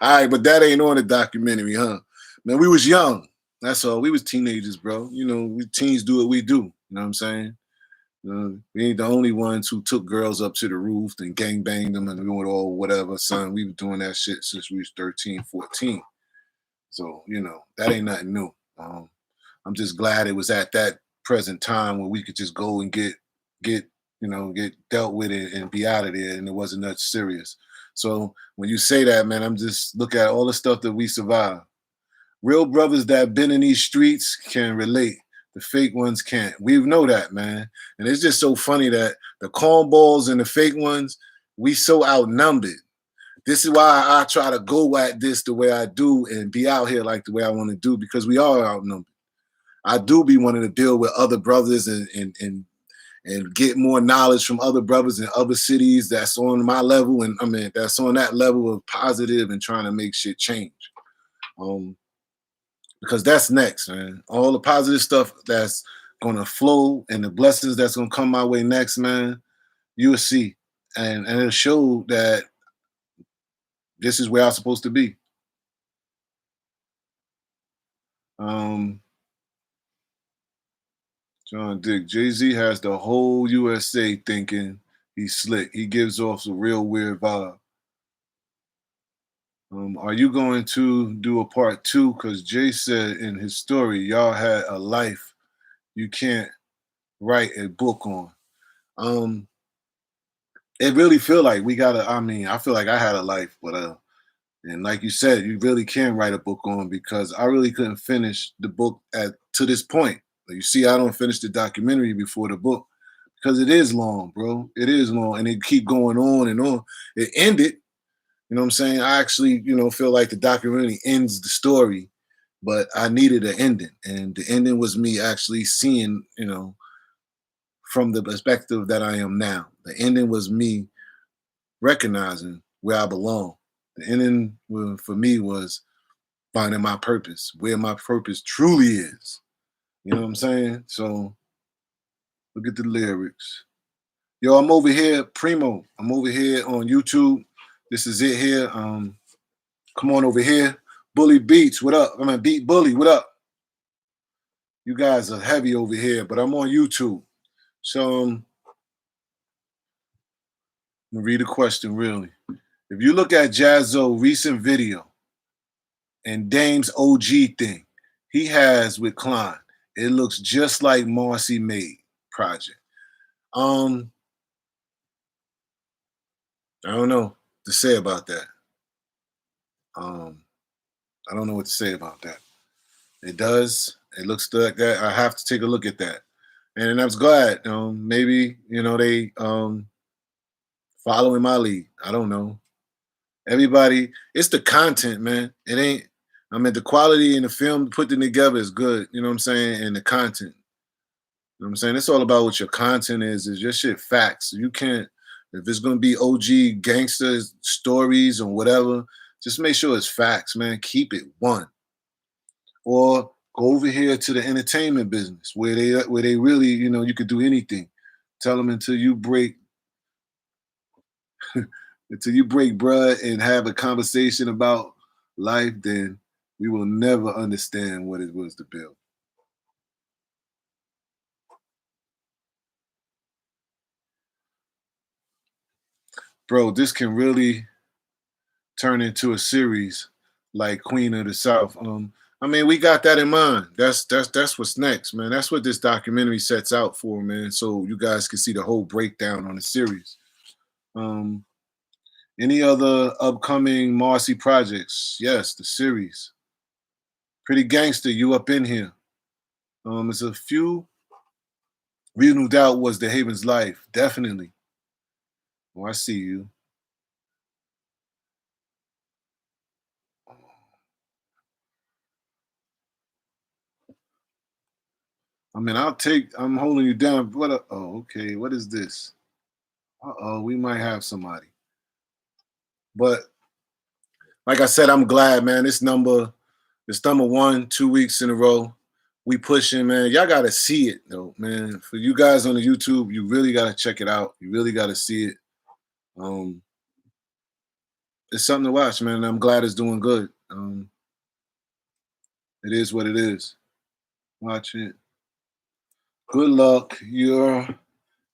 All right, but that ain't on the documentary, huh? Man, we was young. That's all. We was teenagers, bro. We teens do what we do. You know what I'm saying? We ain't the only ones who took girls up to the roof and gangbanged them and doing all whatever, son. We were doing that shit since we was 13, 14. So, that ain't nothing new. I'm just glad it was at that present time where we could just go and get dealt with it and be out of there, and it wasn't that serious. So when you say that, man, I'm just look at all the stuff that we survived. Real brothers that been in these streets can relate. The fake ones can't. We know that, man. And it's just so funny that the cornballs and the fake ones, we so outnumbered. This is why I try to go at this the way I do and be out here like the way I want to do, because we are outnumbered. I do be wanting to deal with other brothers and get more knowledge from other brothers in other cities that's on my level, and that's on that level of positive and trying to make shit change. Because that's next, man. All the positive stuff that's gonna flow and the blessings that's gonna come my way next, man, you'll see. And it'll show that this is where I'm supposed to be. John Dick, Jay-Z has the whole USA thinking he's slick. He gives off a real weird vibe. Are you going to do a part 2? Because Jay said in his story, y'all had a life you can't write a book on. It really feel like we gotta, I feel like I had a life, but and like you said, you really can write a book on, because I really couldn't finish the book to this point. You see, I don't finish the documentary before the book because it is long, bro. It is long, and it keep going on and on. It ended, you know what I'm saying? I actually, feel like the documentary ends the story, but I needed an ending, and the ending was me actually seeing, from the perspective that I am now. The ending was me recognizing where I belong. The ending for me was finding my purpose, where my purpose truly is. You know what I'm saying? So look at the lyrics. Yo, I'm over here, Primo. I'm over here on YouTube. This is it here. Come on over here. Bully Beats, what up? Beat Bully, what up? You guys are heavy over here, but I'm on YouTube. So I'm gonna read a question really. If you look at Jazzo's recent video and Dame's OG thing he has with Klein, it looks just like Marcy made project. I don't know to say about that. I don't know what to say about that. It does. It looks like that. I have to take a look at that. And I was glad. Maybe they following my lead. I don't know. Everybody, it's the content, man. It ain't. The quality in the film putting together is good. You know what I'm saying? And the content. You know what I'm saying? It's all about what your content is. Is your shit facts? You can't. If it's gonna be OG gangsters stories or whatever, just make sure it's facts, man. Keep it one. Or go over here to the entertainment business where they really, you could do anything. Tell them until you break bread and have a conversation about life, then we will never understand what it was to build. Bro, this can really turn into a series like Queen of the South. We got that in mind. That's what's next, man. That's what this documentary sets out for, man. So you guys can see the whole breakdown on the series. Any other upcoming Marcy projects? Yes, the series. Pretty Gangster, you up in here. It's a few. Reasonable Doubt was Dehaven's life, definitely. Oh, I see you. I'm holding you down. Okay, what is this? We might have somebody. But like I said, I'm glad, man. It's number 1, 2 weeks in a row. We pushing, man. Y'all gotta see it though, man. For you guys on the YouTube, you really gotta check it out. You really gotta see it. It's something to watch, man. I'm glad it's doing good. It is what it is. Watch it. Good luck. You're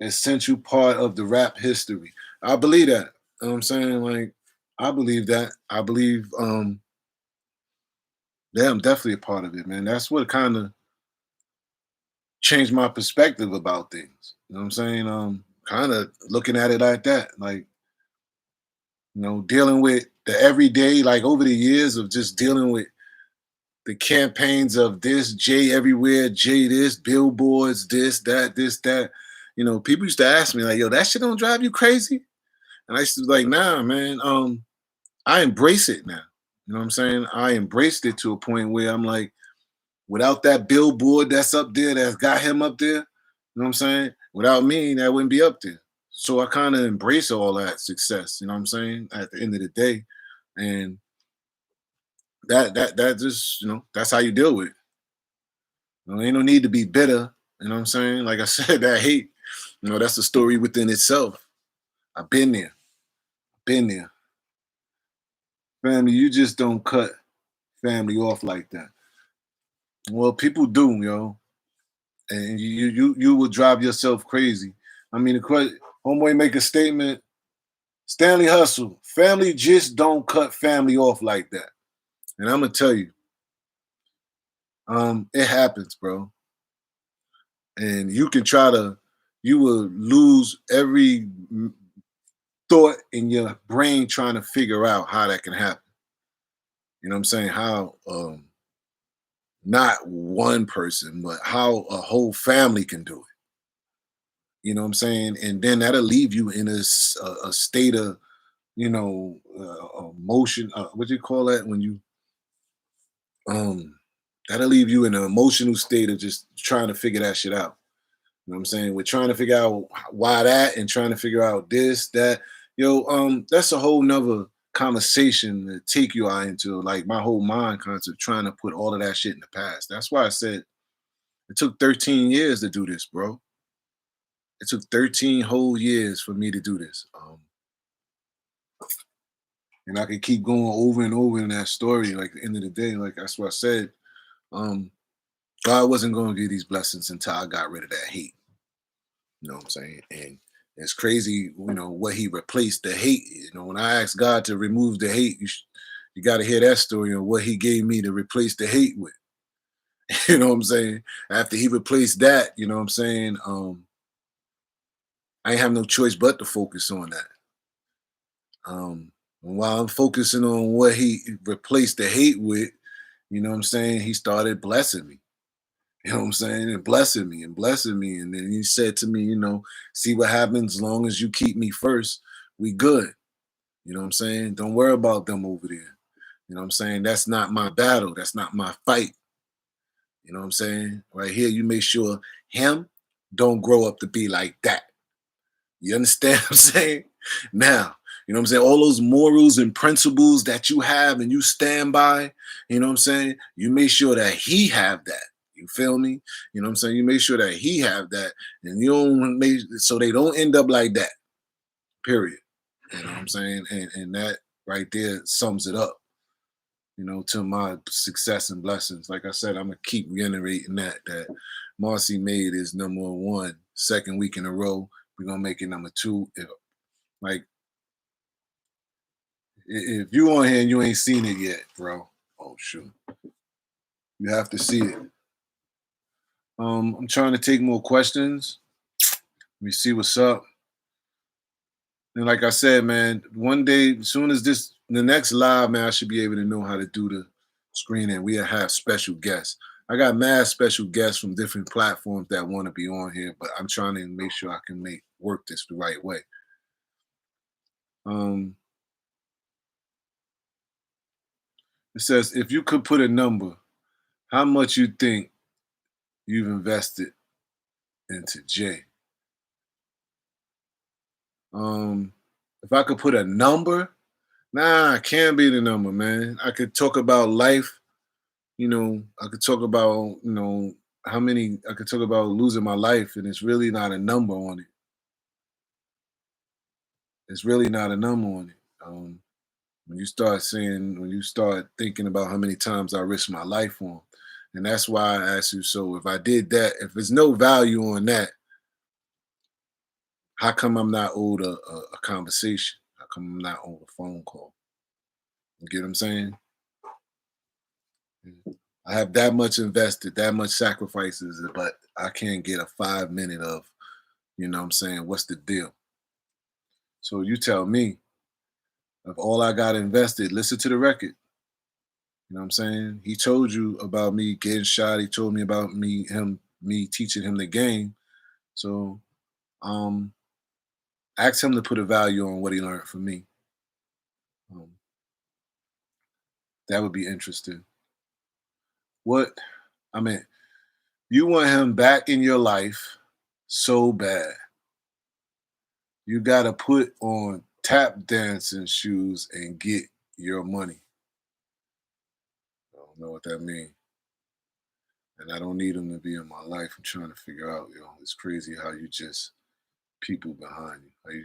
essential part of the rap history. I believe that. You know what I'm saying? Like, I believe that. I believe yeah, I'm definitely a part of it, man. That's what kind of changed my perspective about things. You know what I'm saying? Kind of looking at it like that. Like, dealing with the everyday, like over the years of just dealing with the campaigns of this, Jay everywhere, Jay this, billboards, this, that, this, that. People used to ask me, like, yo, that shit don't drive you crazy? And I used to be like, nah, man. I embrace it now. You know what I'm saying? I embraced it to a point where I'm like, without that billboard that's up there, that's got him up there, you know what I'm saying? Without me, that wouldn't be up there. So I kind of embrace all that success, you know what I'm saying? At the end of the day. And that just, that's how you deal with it. Ain't no need to be bitter, you know what I'm saying? Like I said, that hate, that's a story within itself. I've been there. Been there. Family, you just don't cut family off like that. Well, people do, and you will drive yourself crazy. Homeboy make a statement. Stanley Hustle, family just don't cut family off like that. And I'm gonna tell you, it happens, bro. And you will lose every thought in your brain trying to figure out how that can happen. You know what I'm saying? How not one person, but how a whole family can do it. You know what I'm saying? And then that'll leave you in a state of, emotion. What do you call that when you That'll leave you in an emotional state of just trying to figure that shit out. You know what I'm saying? We're trying to figure out why that and trying to figure out this, that. That's a whole nother conversation to take you out into. Like my whole mind concept trying to put all of that shit in the past. That's why I said it took 13 years to do this, bro. It took 13 whole years for me to do this. And I could keep going over and over in that story. Like at the end of the day, like that's what I said. Um, God wasn't going to give these blessings until I got rid of that hate. You know what I'm saying? And it's crazy, what he replaced the hate. When I asked God to remove the hate, you got to hear that story of what he gave me to replace the hate with. You know what I'm saying? After he replaced that, you know what I'm saying? I ain't have no choice but to focus on that. While I'm focusing on what he replaced the hate with, you know what I'm saying? He started blessing me. You know what I'm saying? And blessing me and blessing me. And then he said to me, see what happens as long as you keep me first, we good. You know what I'm saying? Don't worry about them over there. You know what I'm saying? That's not my battle. That's not my fight. You know what I'm saying? Right here, you make sure him don't grow up to be like that. You understand what I'm saying? Now, you know what I'm saying? All those morals and principles that you have and you stand by, you know what I'm saying? You make sure that he have that. You feel me? You know what I'm saying? You make sure that he have that, and you don't make so they don't end up like that. Period. You know what I'm saying? And that right there sums it up. To my success and blessings. Like I said, I'm gonna keep reiterating that Marcy made is number one, second week in a row. We're gonna make it number two. If you on here and you ain't seen it yet, bro, oh shoot, you have to see it. I'm trying to take more questions. Let me see what's up. And like I said, man, one day, as soon as the next live, man, I should be able to know how to do the screen, and we'll have special guests. I got mad special guests from different platforms that want to be on here, but I'm trying to make sure I can work this the right way. It says, if you could put a number, how much you think you've invested into Jay? If I could put a number, I can't be the number, man. I could talk about life. I could talk about, I could talk about losing my life, and it's really not a number on it. It's really not a number on it. When you start thinking about how many times I risked my life on, and that's why I asked you. So if I did that, if there's no value on that, how come I'm not owed a conversation? How come I'm not owed a phone call? You get what I'm saying? I have that much invested, that much sacrifices, but I can't get a 5 minute of, you know what I'm saying, what's the deal? So you tell me, if all I got invested, listen to the record. You know what I'm saying? He told you about me getting shot. He told me about me teaching him the game. So ask him to put a value on what he learned from me. That would be interesting. You want him back in your life so bad. You got to put on tap dancing shoes and get your money. I don't know what that means. And I don't need him to be in my life. I'm trying to figure out, it's crazy how you just people behind you. How you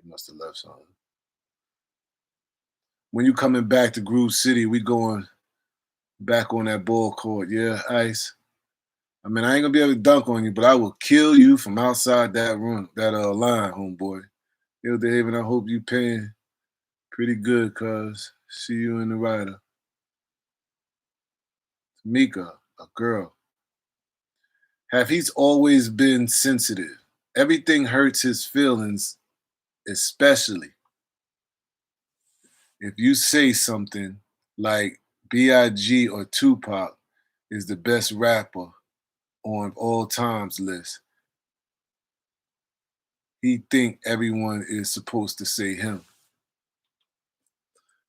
must have left something. When you coming back to Groove City, we going back on that ball court. Yeah, Ice. I mean, I ain't gonna be able to dunk on you, but I will kill you from outside that room, that line, homeboy. Yo, Dehaven, I hope you paying pretty good, cuz. See you in the rider. Mika, a girl. Have he's always been sensitive? Everything hurts his feelings, especially if you say something like B.I.G. or Tupac is the best rapper on all times list. He think everyone is supposed to say him.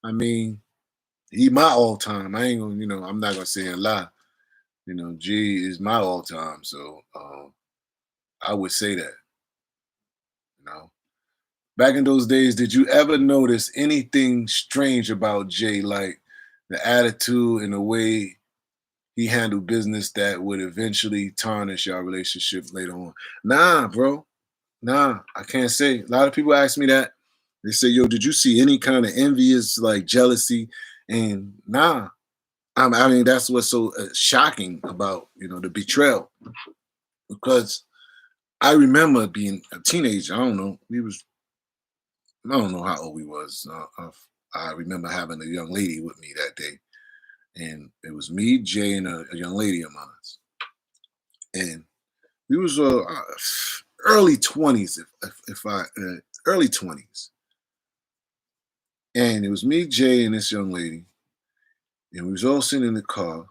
I mean, He my all time. I ain't gonna, I'm not gonna say a lie. G is my all time. So I would say that. You know, back in those days, did you ever notice anything strange about Jay, like the attitude and the way he handled business that would eventually tarnish your relationship later on? Nah, bro. Nah, I can't say. A lot of people ask me that. They say, "Yo, did you see any kind of envious, like jealousy?" And nah, I mean that's what's so shocking about the betrayal, because I remember being a teenager. I don't know. I don't know how old we was. I remember having a young lady with me that day, and it was me, Jay, and a young lady of mine, and we was early 20s, if I early 20s, and it was me, Jay, and this young lady, and we was all sitting in the car,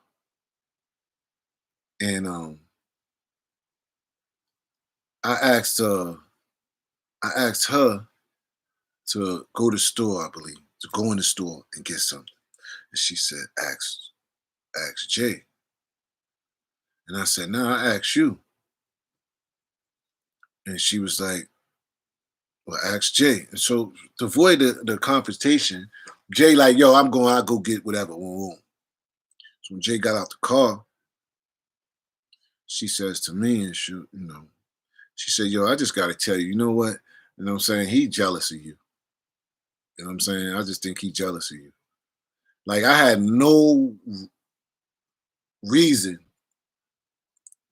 and I asked I asked her to go to the store, I believe, to go in the store and get something, and she said, "Ask Jay," and I said, "No, I asked you," and she was like, "Well, ask Jay." And so to avoid the confrontation, Jay like, "Yo, I'm going. I go get whatever." Boom, boom. So when Jay got out the car, she says to me, and she said, "Yo, I just got to tell you, you know what? You know what I'm saying? He jealous of you. You know what I'm saying? I just think he jealous of you." Like I had no reason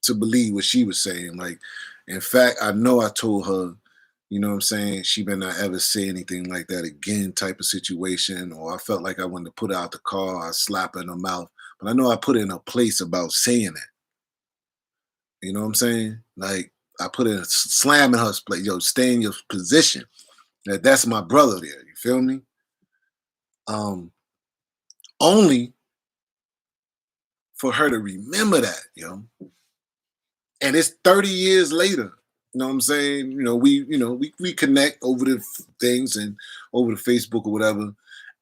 to believe what she was saying. Like, in fact, I know I told her, you know what I'm saying, she better not ever say anything like that again, type of situation. Or I felt like I wanted to put her out the car, I slap her in the mouth. But I know I put her in a place about saying that. You know what I'm saying? Like I put her slamming her place, yo, stay in your position. That's my brother there. You feel me? Um, Only for her to remember that, and it's 30 years later. You know what I'm saying? We connect over the things and over the Facebook or whatever.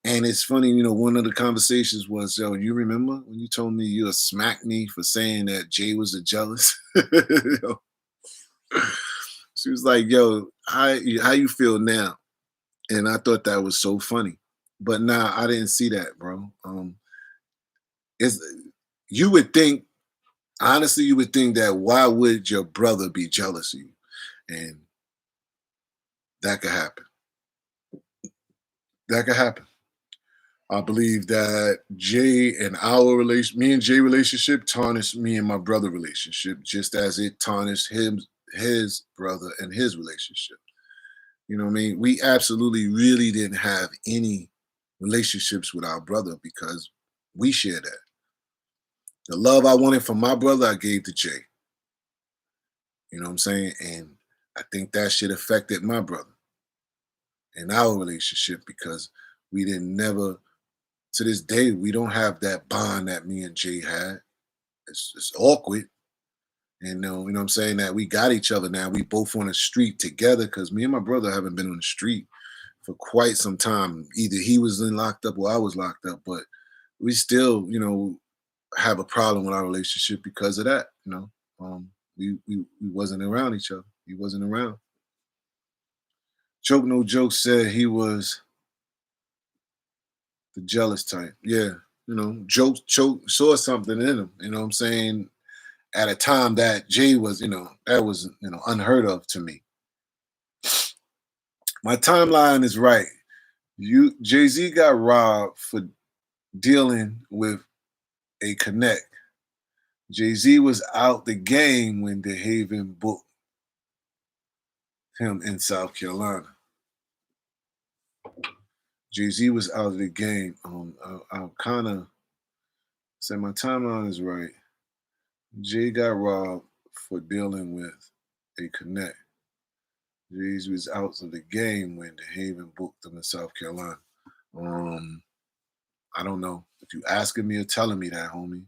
And it's funny, one of the conversations was, "Yo, you remember when you told me you'll smack me for saying that Jay was a jealous?" Yo, she was like, "Yo, how you feel now?" And I thought that was so funny. But nah, I didn't see that, bro. It's you would think, honestly, you would think that why would your brother be jealous of you? And that could happen. That could happen. I believe that Jay and our relation, me and Jay relationship, tarnished me and my brother relationship, just as it tarnished his brother, and his relationship. You know what I mean? We absolutely really didn't have any relationships with our brother because we shared that. The love I wanted from my brother, I gave to Jay. You know what I'm saying? And I think that shit affected my brother and our relationship because we didn't never, to this day, we don't have that bond that me and Jay had. It's awkward. And you know what I'm saying, that we got each other now. We both on the street together because me and my brother haven't been on the street for quite some time. Either he was in locked up or I was locked up, but we still, have a problem with our relationship because of that. We wasn't around each other. He wasn't around. Joke No Joke said he was the jealous type. Yeah, Joke saw something in him. You know what I'm saying? At a time that Jay was, that was unheard of to me. My timeline is right. Jay-Z got robbed for dealing with a connect. Jay-Z was out the game when Dehaven booked him in South Carolina. Jay-Z was out of the game. I'll kind of say my timeline is right. Jay got robbed for dealing with a connect. Jay-Z was out of the game when Dehaven booked him in South Carolina. I don't know if you asking me or telling me that, homie.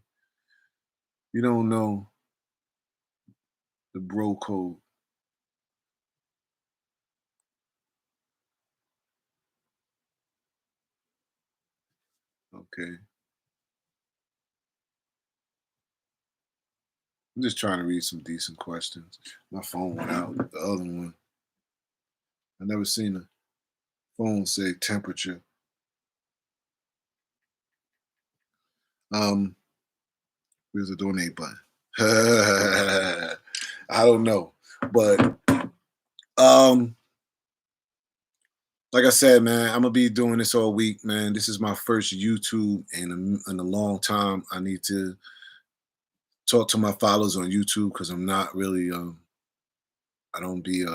You don't know the bro code. Okay. I'm just trying to read some decent questions. My phone went out. The other one. I never seen a phone say temperature. Where's the donate button? I don't know. But like I said, man, I'm gonna be doing this all week, man. This is my first YouTube in a long time. I need to talk to my followers on YouTube because I'm not really I don't be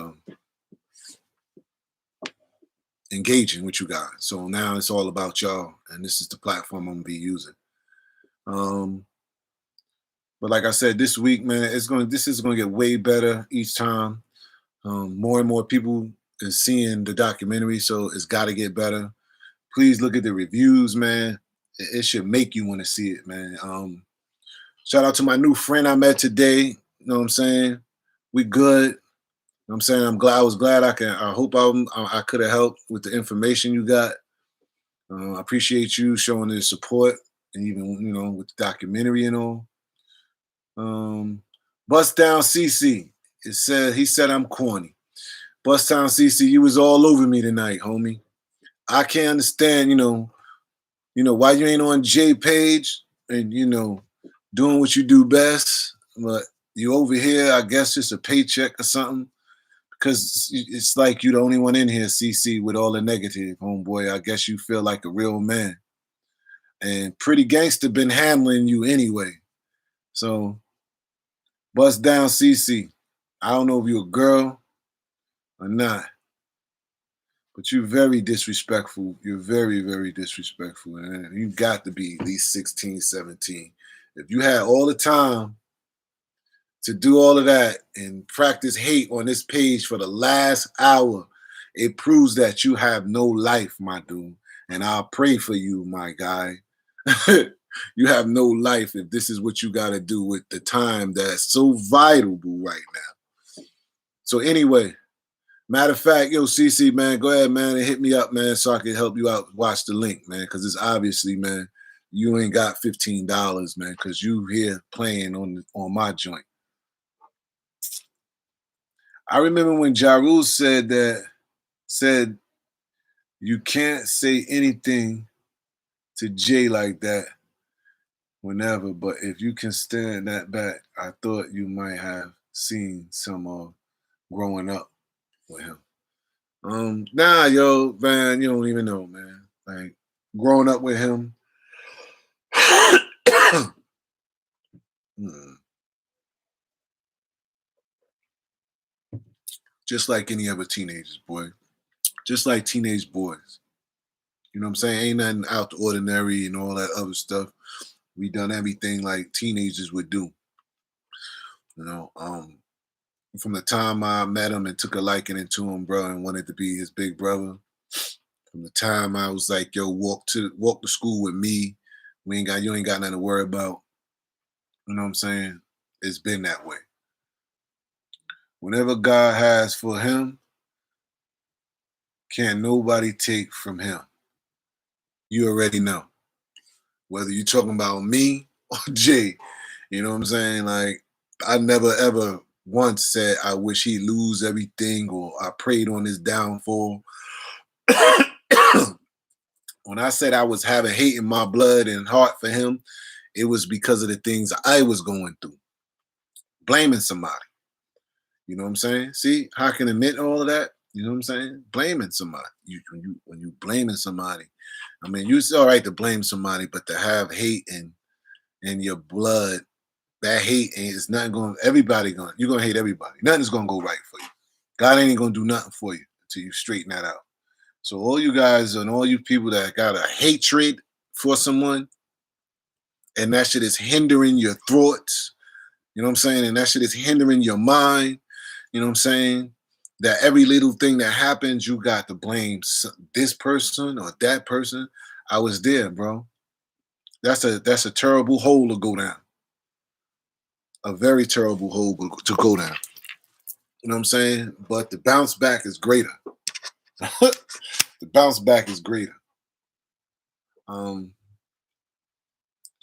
engaging with you guys. So now it's all about y'all, and this is the platform I'm gonna be using. But like I said, this week, man, this is gonna get way better each time. More and more people is seeing the documentary, so it's got to get better. Please look at the reviews, man. It should make you want to see it, man. Shout out to my new friend I met today. You know what I'm saying? We good. You know what I'm saying? I was glad I hope I could have helped with the information you got. I appreciate you showing the support and even, with the documentary and all. Bust Down CC. He said I'm corny. Bust Down CC, you was all over me tonight, homie. I can't understand, why you ain't on J page and doing what you do best, but you over here, I guess it's a paycheck or something. Because it's like you the only one in here, CC, with all the negative, homeboy. I guess you feel like a real man. And Pretty Gangster been handling you anyway. So bust down, CC. I don't know if you're a girl or not, but you're very disrespectful. You're very, very disrespectful. And you got to be at least 16, 17. If you had all the time to do all of that and practice hate on this page for the last hour, it proves that you have no life, my dude. And I'll pray for you, my guy. You have no life if this is what you got to do with the time that's so vital right now. So anyway, matter of fact, yo, CC, man, go ahead, man, and hit me up, man, so I can help you out. Watch the link, man, because it's obviously, man, you ain't got $15, man, because you here playing on my joint. I remember when Ja Rule said you can't say anything to Jay like that whenever, but if you can stand that back, I thought you might have seen some growing up with him. Nah, yo, man, you don't even know, man. Like growing up with him. Just like any other teenagers, boy. Just like teenage boys. You know what I'm saying? Ain't nothing out the ordinary and all that other stuff. We done everything like teenagers would do. From the time I met him and took a liking to him, bro, and wanted to be his big brother. From the time I was like, yo, walk to school with me. You ain't got nothing to worry about. You know what I'm saying? It's been that way. Whenever God has for him, can't nobody take from him. You already know. Whether you're talking about me or Jay, you know what I'm saying? Like, I never ever once said I wish he'd lose everything or I prayed on his downfall. When I said I was having hate in my blood and heart for him, it was because of the things I was going through. Blaming somebody. You know what I'm saying? See, how I can admit all of that? You know what I'm saying? Blaming somebody. When you blaming somebody, I mean, it's all right to blame somebody, but to have hate in your blood, that hate is not going. You're gonna hate everybody. Nothing's gonna go right for you. God ain't gonna do nothing for you until you straighten that out. So all you guys and all you people that got a hatred for someone, and that shit is hindering your thoughts, you know what I'm saying? And that shit is hindering your mind, you know what I'm saying? That every little thing that happens, you got to blame this person or that person. I was there, bro. That's a terrible hole to go down. A very terrible hole to go down. You know what I'm saying? But the bounce back is greater. The bounce back is greater.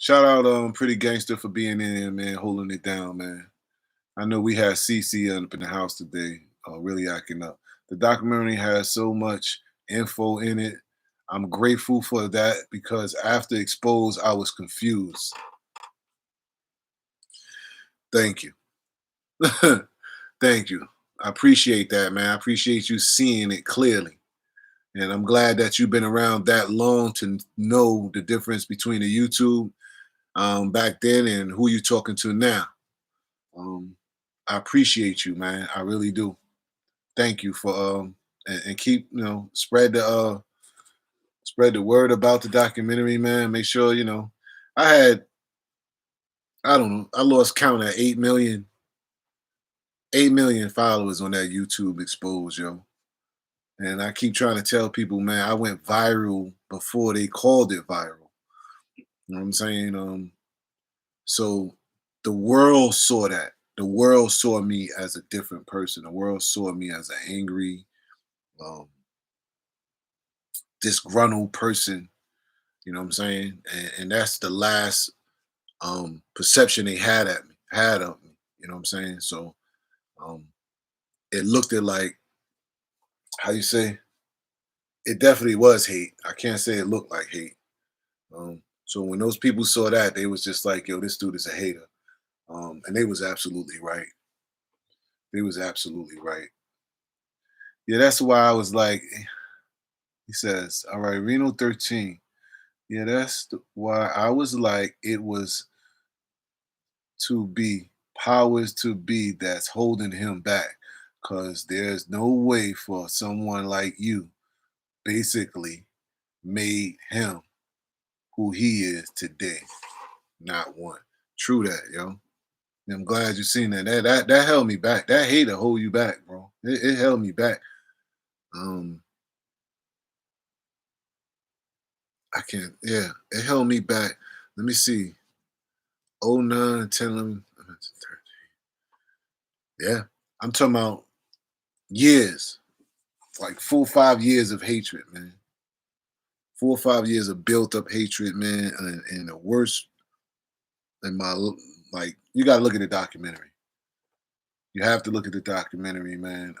Shout out Pretty Gangster for being in there, man, holding it down, man. I know we had CC up in the house today, really acting up. The documentary has so much info in it. I'm grateful for that because after Exposed, I was confused. Thank you. Thank you. I appreciate that, man. I appreciate you seeing it clearly. And I'm glad that you've been around that long to know the difference between the YouTube back then and who you're talking to now. Um, I appreciate you, man. I really do. Thank you for and keep spread the word about the documentary, man. Make sure I had I don't know I lost count at 8 million followers on that YouTube Exposed, yo. And I keep trying to tell people, man, I went viral before they called it viral. You know what I'm saying? So the world saw that. The world saw me as a different person. The world saw me as an angry, um, disgruntled person. You know what I'm saying? And that's the last perception they had of me. You know what I'm saying? So um, it looked at like how you say it definitely was hate. I can't say it looked like hate. So when those people saw that, they was just like, "Yo, this dude is a hater," and they was absolutely right. They was absolutely right. Yeah, that's why I was like, he says, "All right, Reno 13." Yeah, why I was like, it was to be powers to be that's holding him back, because there's no way for someone like you basically made him who he is today. Not one. True that, yo. I'm glad you seen that. That held me back. That hater hold you back, bro. It held me back. Um, I can't. Yeah, it held me back. Let me see. Oh 09, 10, 11, 13. Yeah, I'm talking about years, like 4 or 5 years of hatred, man. 4 or 5 years of built up hatred, man, and the worst in my like. You got to look at the documentary. You have to look at the documentary, man.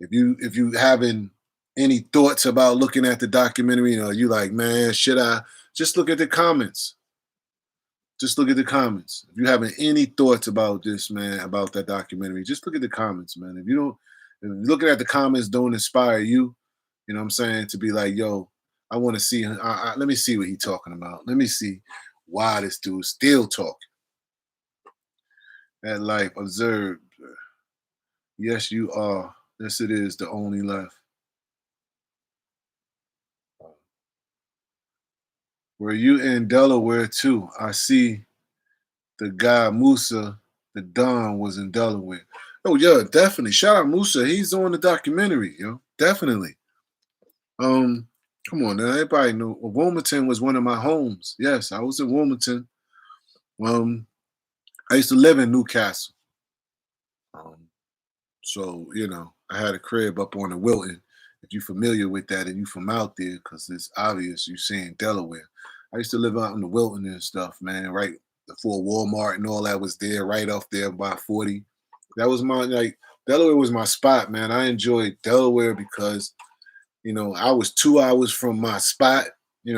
If you having any thoughts about looking at the documentary, you like, man, should I just look at the comments? Just look at the comments. If you having any thoughts about this, man, about that documentary, just look at the comments, man. If you don't, if looking at the comments don't inspire you, you know what I'm saying, to be like, yo, I want to see, let me see what he's talking about. Let me see why this dude's still talking. That life observed. Yes, you are. Yes, it is the only left. Were you in Delaware too? I see the guy Musa, the Don, was in Delaware. Oh yeah, definitely. Shout out Musa. He's on the documentary, yo. Definitely. Um, Come on now. Everybody know Wilmington was one of my homes. Yes, I was in Wilmington. Um, I used to live in Newcastle. Um, so I had a crib up on the Wilton. If you're familiar with that and you from out there, because it's obvious you're saying Delaware. I used to live out in the Wilton and stuff, man. Right before Walmart and all that was there, right off there by 40. That was my Delaware was my spot, man. I enjoyed Delaware because I was 2 hours from my spot,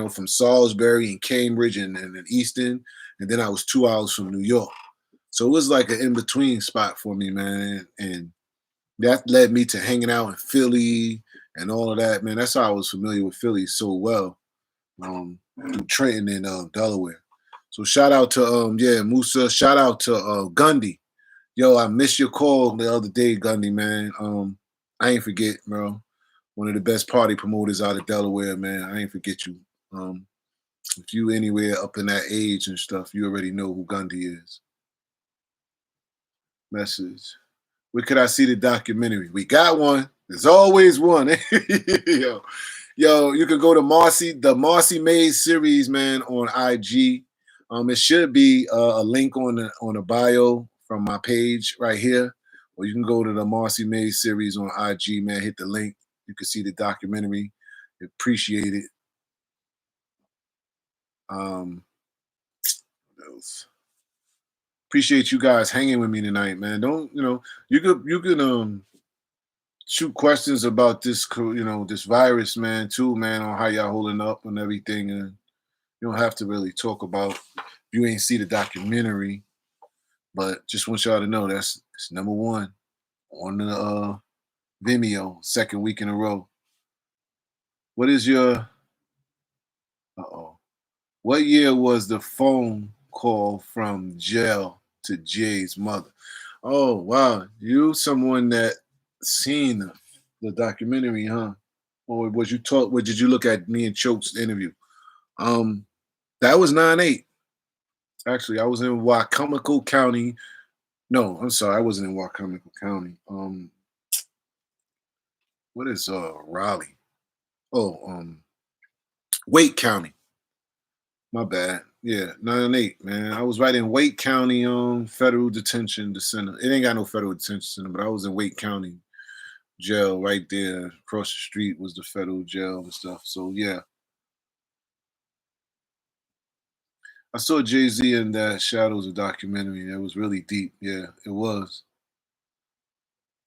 from Salisbury and Cambridge and Easton, and then I was 2 hours from New York. So it was like an in between spot for me, man, and that led me to hanging out in Philly and all of that, man. That's how I was familiar with Philly so well, through Trenton and Delaware. So shout out to Musa. Shout out to Gundy. Yo, I missed your call the other day, Gundy, man. I ain't forget, bro. One of the best party promoters out of Delaware, man. I ain't forget you. If you anywhere up in that age and stuff, you already know who Gundy is. Message. Where could I see the documentary? We got one. There's always one. Yo, you can go to Marcy, the Marcy Mays series, man, on IG. It should be a link on the bio from my page right here, or you can go to the Marcy Mays series on IG, man. Hit the link. You can see the documentary. Appreciate it. else? Appreciate you guys hanging with me tonight, man. Don't you could shoot questions about this this virus, man, too, man, on how y'all holding up and everything, and you don't have to really talk about you ain't see the documentary, but just want y'all to know it's number one on the Vimeo, second week in a row. What is your uh-oh? What year was the phone call from jail to Jay's mother? Oh wow, you someone that seen the documentary, huh? Or was you taught? What did you look at me and Choke's interview? Um, that was 9/8. Actually, I was in Wycomico County. No, I'm sorry, I wasn't in Wycomico County. What is Raleigh? Oh, Wake County. My bad. Yeah, 9/8, man. I was right in Wake County, federal detention center. It ain't got no federal detention center, but I was in Wake County jail right there. Across the street was the federal jail and stuff. So yeah, I saw Jay Z in that Shadows of documentary. It was really deep. Yeah, it was.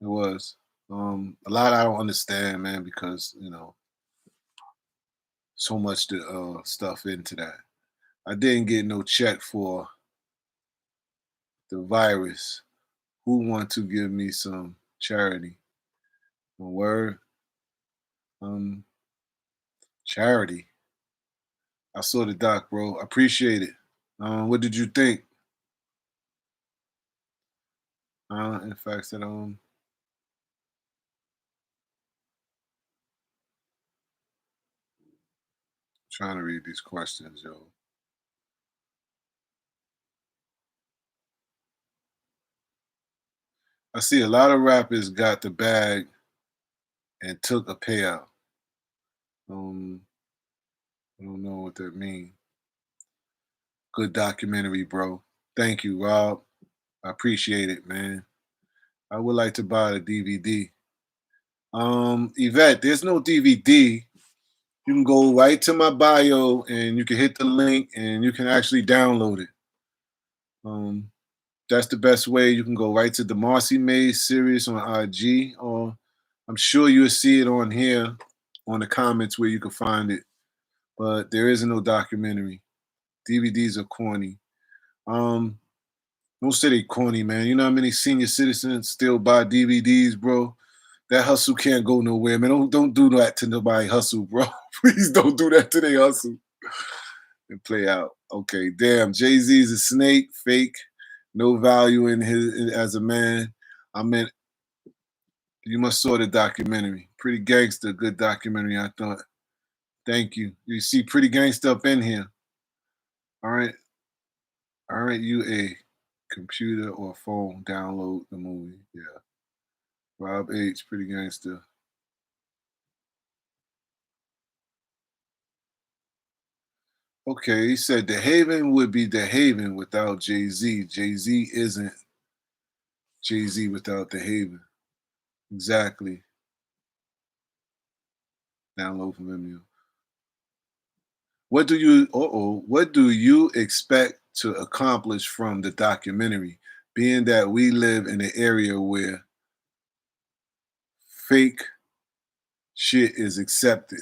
It was. A lot I don't understand, man, because so much stuff into that. I didn't get no check for the virus. Who want to give me some charity? A word? Um, Charity. I saw the doc, bro. I appreciate it. What did you think? In fact, that trying to read these questions, yo. I see a lot of rappers got the bag and took a payout. Um, I don't know what that means. Good documentary, bro. Thank you, Rob. I appreciate it, man. I would like to buy the DVD. Yvette, there's no DVD. You can go right to my bio and you can hit the link and you can actually download it. Um, that's the best way. You can go right to the Marcy Mays series on IG, or I'm sure you'll see it on here on the comments where you can find it. But there is no documentary. DVDs are corny. Um, don't say they corny, man. You know how many senior citizens still buy DVDs, bro? That hustle can't go nowhere, man. Don't do that to nobody hustle, bro. Please don't do that to their hustle and play out. Okay, damn. Jay-Z's a snake, fake, no value in as a man. I mean, you must saw the documentary. Pretty gangster, good documentary, I thought. Thank you. You see pretty gangster up in here. All right. Aren't you a computer or phone download the movie? Yeah. Rob H, pretty gangster. Okay, he said Dehaven would be Dehaven without Jay-Z. Jay-Z isn't Jay-Z without Dehaven. Exactly. Download from Vimeo. What do you expect to accomplish from the documentary, being that we live in an area where fake shit is accepted?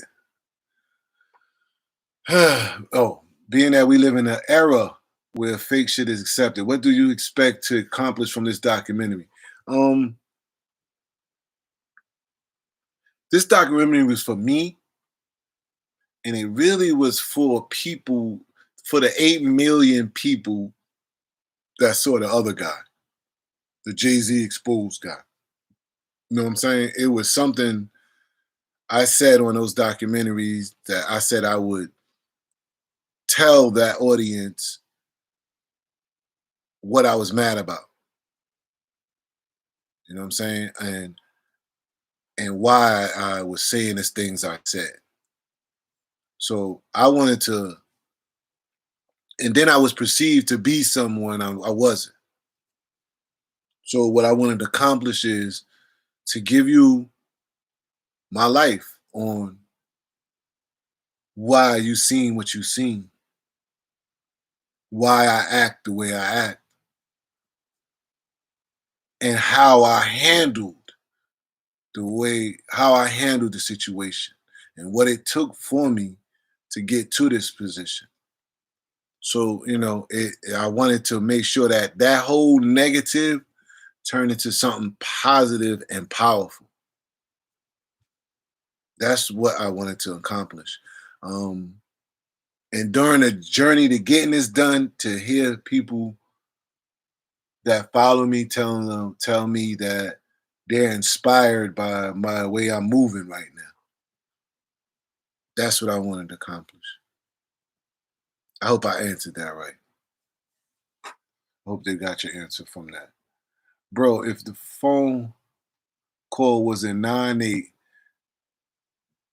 Being that we live in an era where fake shit is accepted, what do you expect to accomplish from this documentary? This documentary was for me, and it really was for people, for the 8 million people that saw the other guy, the Jay-Z exposed guy. You know what I'm saying? It was something I said on those documentaries that I said I would tell that audience what I was mad about. You know what I'm saying? And why I was saying the things I said. So I wanted to, and then I was perceived to be someone I wasn't. So what I wanted to accomplish is to give you my life on why you seen what you seen. why I act the way I act, and how I handled the situation and what it took for me to get to this position. So, I wanted to make sure that that whole negative turned into something positive and powerful. That's what I wanted to accomplish. Um, and during the journey to getting this done, to hear people that follow me tell me that they're inspired by my way I'm moving right now. That's what I wanted to accomplish. I hope I answered that right. Hope they got your answer from that. Bro, if the phone call was in 9-8,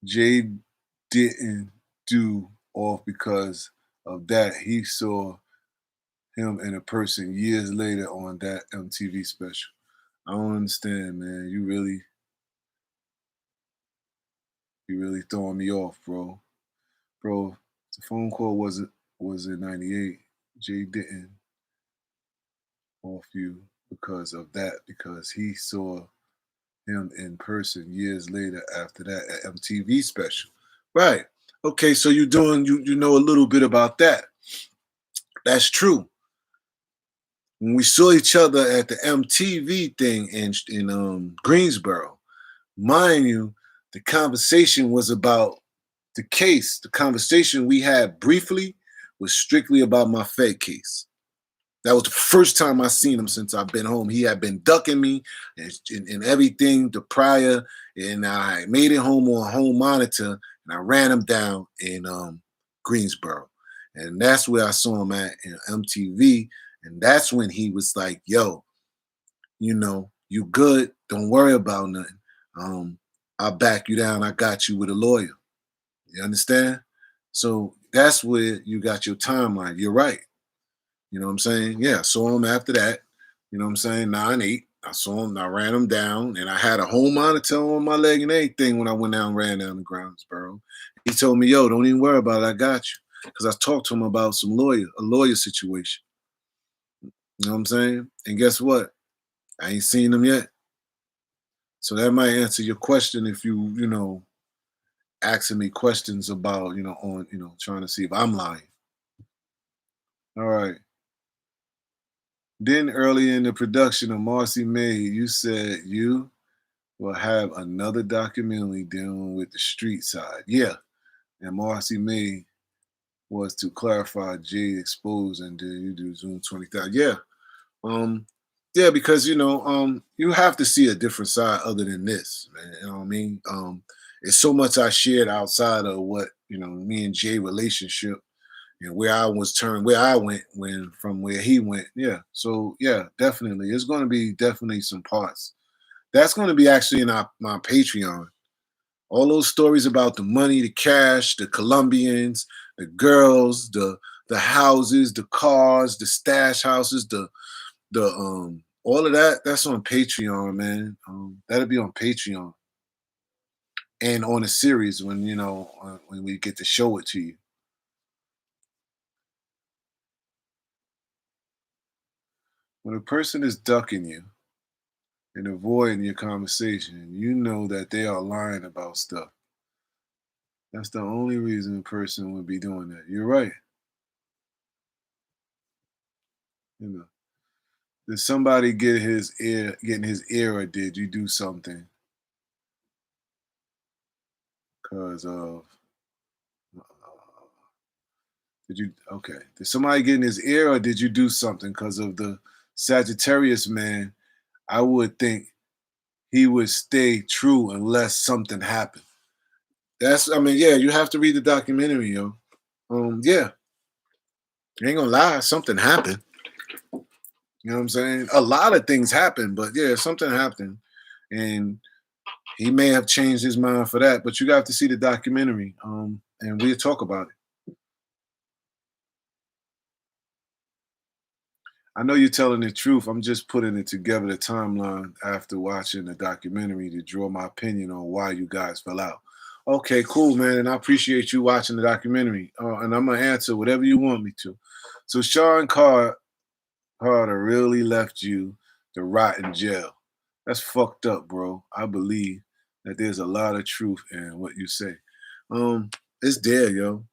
Jay didn't do off because of that. He saw him in a person years later on that MTV special. I don't understand, man. You really throwing me off, bro. Bro, the phone call was in 98. Jay didn't off you because of that, because he saw him in person years later after that at MTV special. Right. Okay, so you know a little bit about that. That's true. When we saw each other at the MTV thing in Greensboro, mind you, the conversation was about the case. The conversation we had briefly was strictly about my Fed case. That was the first time I seen him since I've been home. He had been ducking me and everything the prior, and I made it home on home monitor, and I ran him down in Greensboro. And that's where I saw him at in MTV. And that's when he was like, yo, you good. Don't worry about nothing. I'll back you down. I got you with a lawyer. You understand? So that's where you got your timeline. You're right. You know what I'm saying? Yeah, saw him after that. You know what I'm saying? 9-8. I saw him, I ran him down, and I had a whole monitor on my leg and everything when I went down and ran down the Groundsboro. He told me, yo, don't even worry about it. I got you. Because I talked to him about a lawyer situation. You know what I'm saying? And guess what? I ain't seen him yet. So that might answer your question if asking me questions about, trying to see if I'm lying. All right. Then early in the production of Marcy Made, you said you will have another documentary dealing with the street side. Yeah. And Marcy Made was to clarify Jay exposed, and then you do Zoom 20,000. Yeah. Yeah, because you have to see a different side other than this, man. You know what I mean? It's so much I shared outside of what, me and Jay relationship and where I went when from where he went. Yeah. So yeah, definitely. It's gonna be definitely some parts. That's gonna be actually in my Patreon. All those stories about the money, the cash, the Colombians, the girls, the houses, the cars, the stash houses, the all of that's on Patreon, man. That'll be on Patreon and on a series when we get to show it to you. When a person is ducking you and avoiding your conversation, you know that they are lying about stuff. That's the only reason a person would be doing that. You're right. You know, did somebody getting his ear, or did you do something because of? Uh, did you okay? Did somebody get in his ear, or did you do something because of the Sagittarius man? I would think he would stay true unless something happened. Yeah, you have to read the documentary, yo. Yeah, you ain't gonna lie, something happened. You know what I'm saying? A lot of things happened, but yeah, something happened. And he may have changed his mind for that, but you got to see the documentary. And we'll talk about it. I know you're telling the truth. I'm just putting it together, the timeline after watching the documentary to draw my opinion on why you guys fell out. Okay, cool, man. And I appreciate you watching the documentary. And I'm gonna answer whatever you want me to. So Carter really left you to rot in jail. That's fucked up, bro. I believe that there's a lot of truth in what you say. Um, it's there, yo.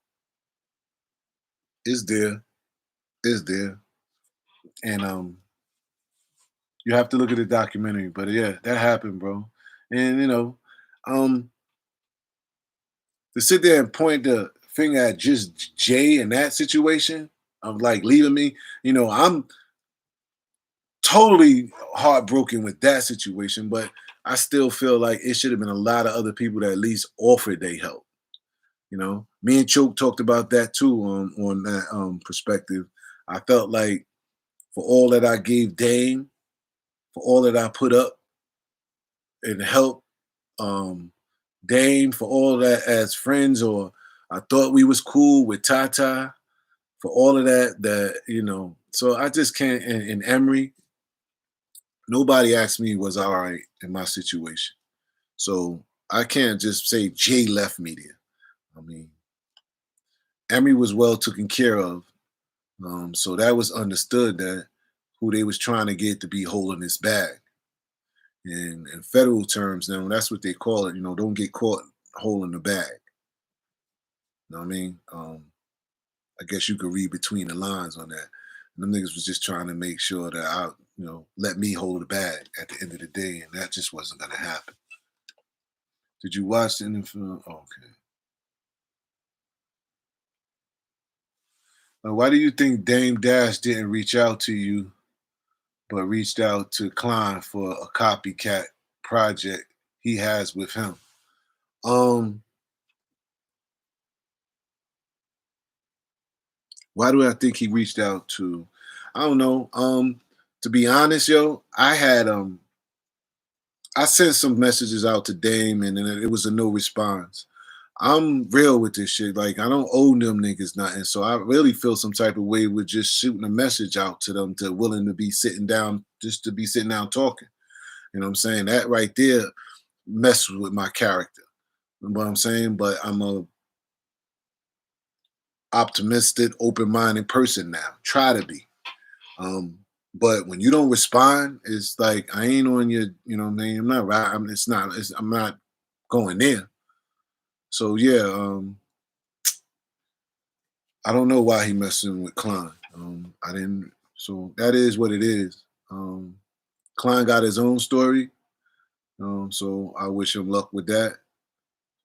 It's there. It's there. And you have to look at the documentary. But yeah, that happened, bro. And um, to sit there and point the finger at just Jay in that situation of like leaving me, I'm totally heartbroken with that situation, but I still feel like it should have been a lot of other people that at least offered their help. Me and Choke talked about that too on that perspective. I felt like for all that I gave Dame, for all that I put up and helped um, Dame, for all that as friends, or I thought we was cool with Tata, for all of that. So I just can't. And Emery, nobody asked me was I all right in my situation. So I can't just say Jay left me there. I mean, Emery was well taken care of. So that was understood that who they was trying to get to be holding this bag. And in federal terms, now that's what they call it. Don't get caught holding the bag. You know what I mean? I guess you could read between the lines on that. And them niggas was just trying to make sure that let me hold the bag at the end of the day, and that just wasn't gonna happen. Did you watch the film? Oh, okay. Why do you think Dame Dash didn't reach out to you, but reached out to Klein for a copycat project he has with him? Why do I think he reached out to? I don't know. To be honest, yo, I sent some messages out to Dame, and then it was a no response. I'm real with this shit. Like, I don't owe them niggas nothing. So I really feel some type of way with just shooting a message out to them to willing to be sitting down, just to be sitting down talking. You know what I'm saying? That right there messes with my character. You know what I'm saying? But I'm a optimistic, open-minded person now. Try to be. But when you don't respond, it's like I ain't on your, what I mean? I'm not right. I'm not going there. So yeah, I don't know why he messing with Klein. I didn't. So that is what it is. Klein got his own story. So I wish him luck with that.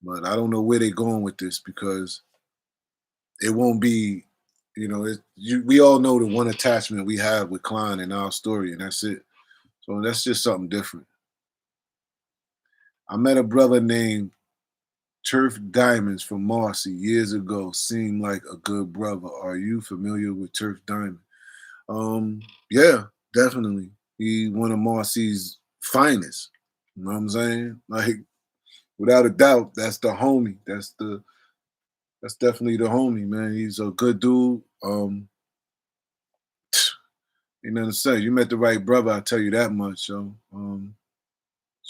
But I don't know where they're going with this because it won't be. We all know the one attachment we have with Klein in our story, and that's it. So that's just something different. I met a brother named Turf Diamonds from Marcy years ago. Seemed like a good brother. Are you familiar with Turf Diamond? Yeah, definitely. He one of Marcy's finest. You know what I'm saying? Like, without a doubt, that's the homie. That's definitely the homie, man. He's a good dude. Ain't nothing to say. You met the right brother, I tell you that much. So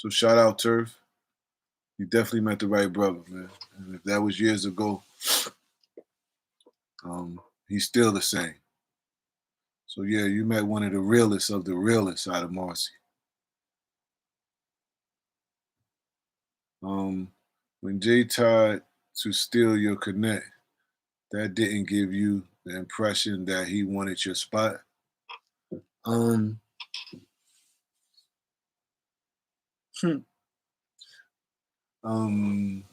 shout out Turf. You definitely met the right brother, man. And if that was years ago, he's still the same. So yeah, you met one of the realest of the realest out of Marcy. When Jay tried to steal your connect, that didn't give you the impression that he wanted your spot. Um, hmm, um,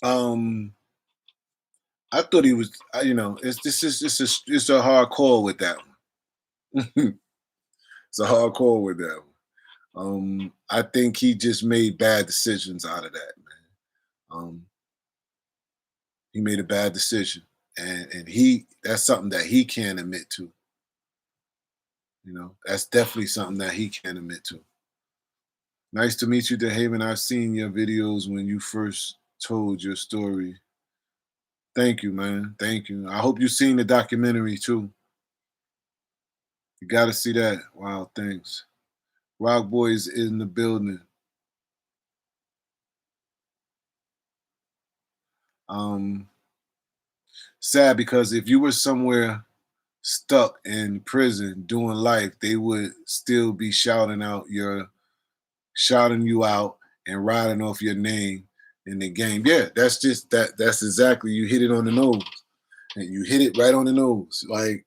um, I thought he was. It's a hard call with that one. It's a hard call with that one. I think he just made bad decisions out of that, man. He made a bad decision, and that's something that he can't admit to. That's definitely something that he can't admit to. Nice to meet you, Dehaven. I've seen your videos when you first told your story. Thank you, man. Thank you. I hope you've seen the documentary too. You got to see that. Wow, thanks. Rock Boys in the building. Sad because if you were somewhere stuck in prison doing life, they would still be shouting you out and riding off your name in the game. Yeah, that's just that's exactly, you hit it on the nose. And you hit it right on the nose. Like,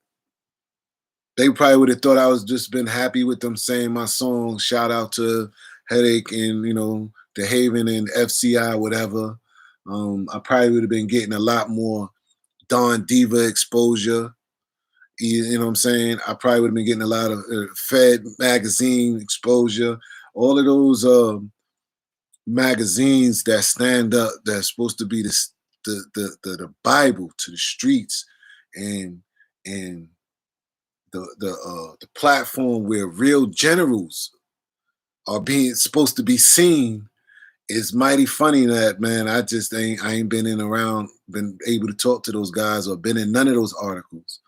they probably would have thought I was just been happy with them saying my song. Shout out to Headache and Dehaven and FCI, whatever. I probably would have been getting a lot more Don Diva exposure. You know what I'm saying? I probably would have been getting a lot of Fed magazine exposure. All of those magazines that stand up, that's supposed to be the Bible to the streets, and and the platform where real generals are being supposed to be seen. Is mighty funny that, man, I ain't been been able to talk to those guys or been in none of those articles.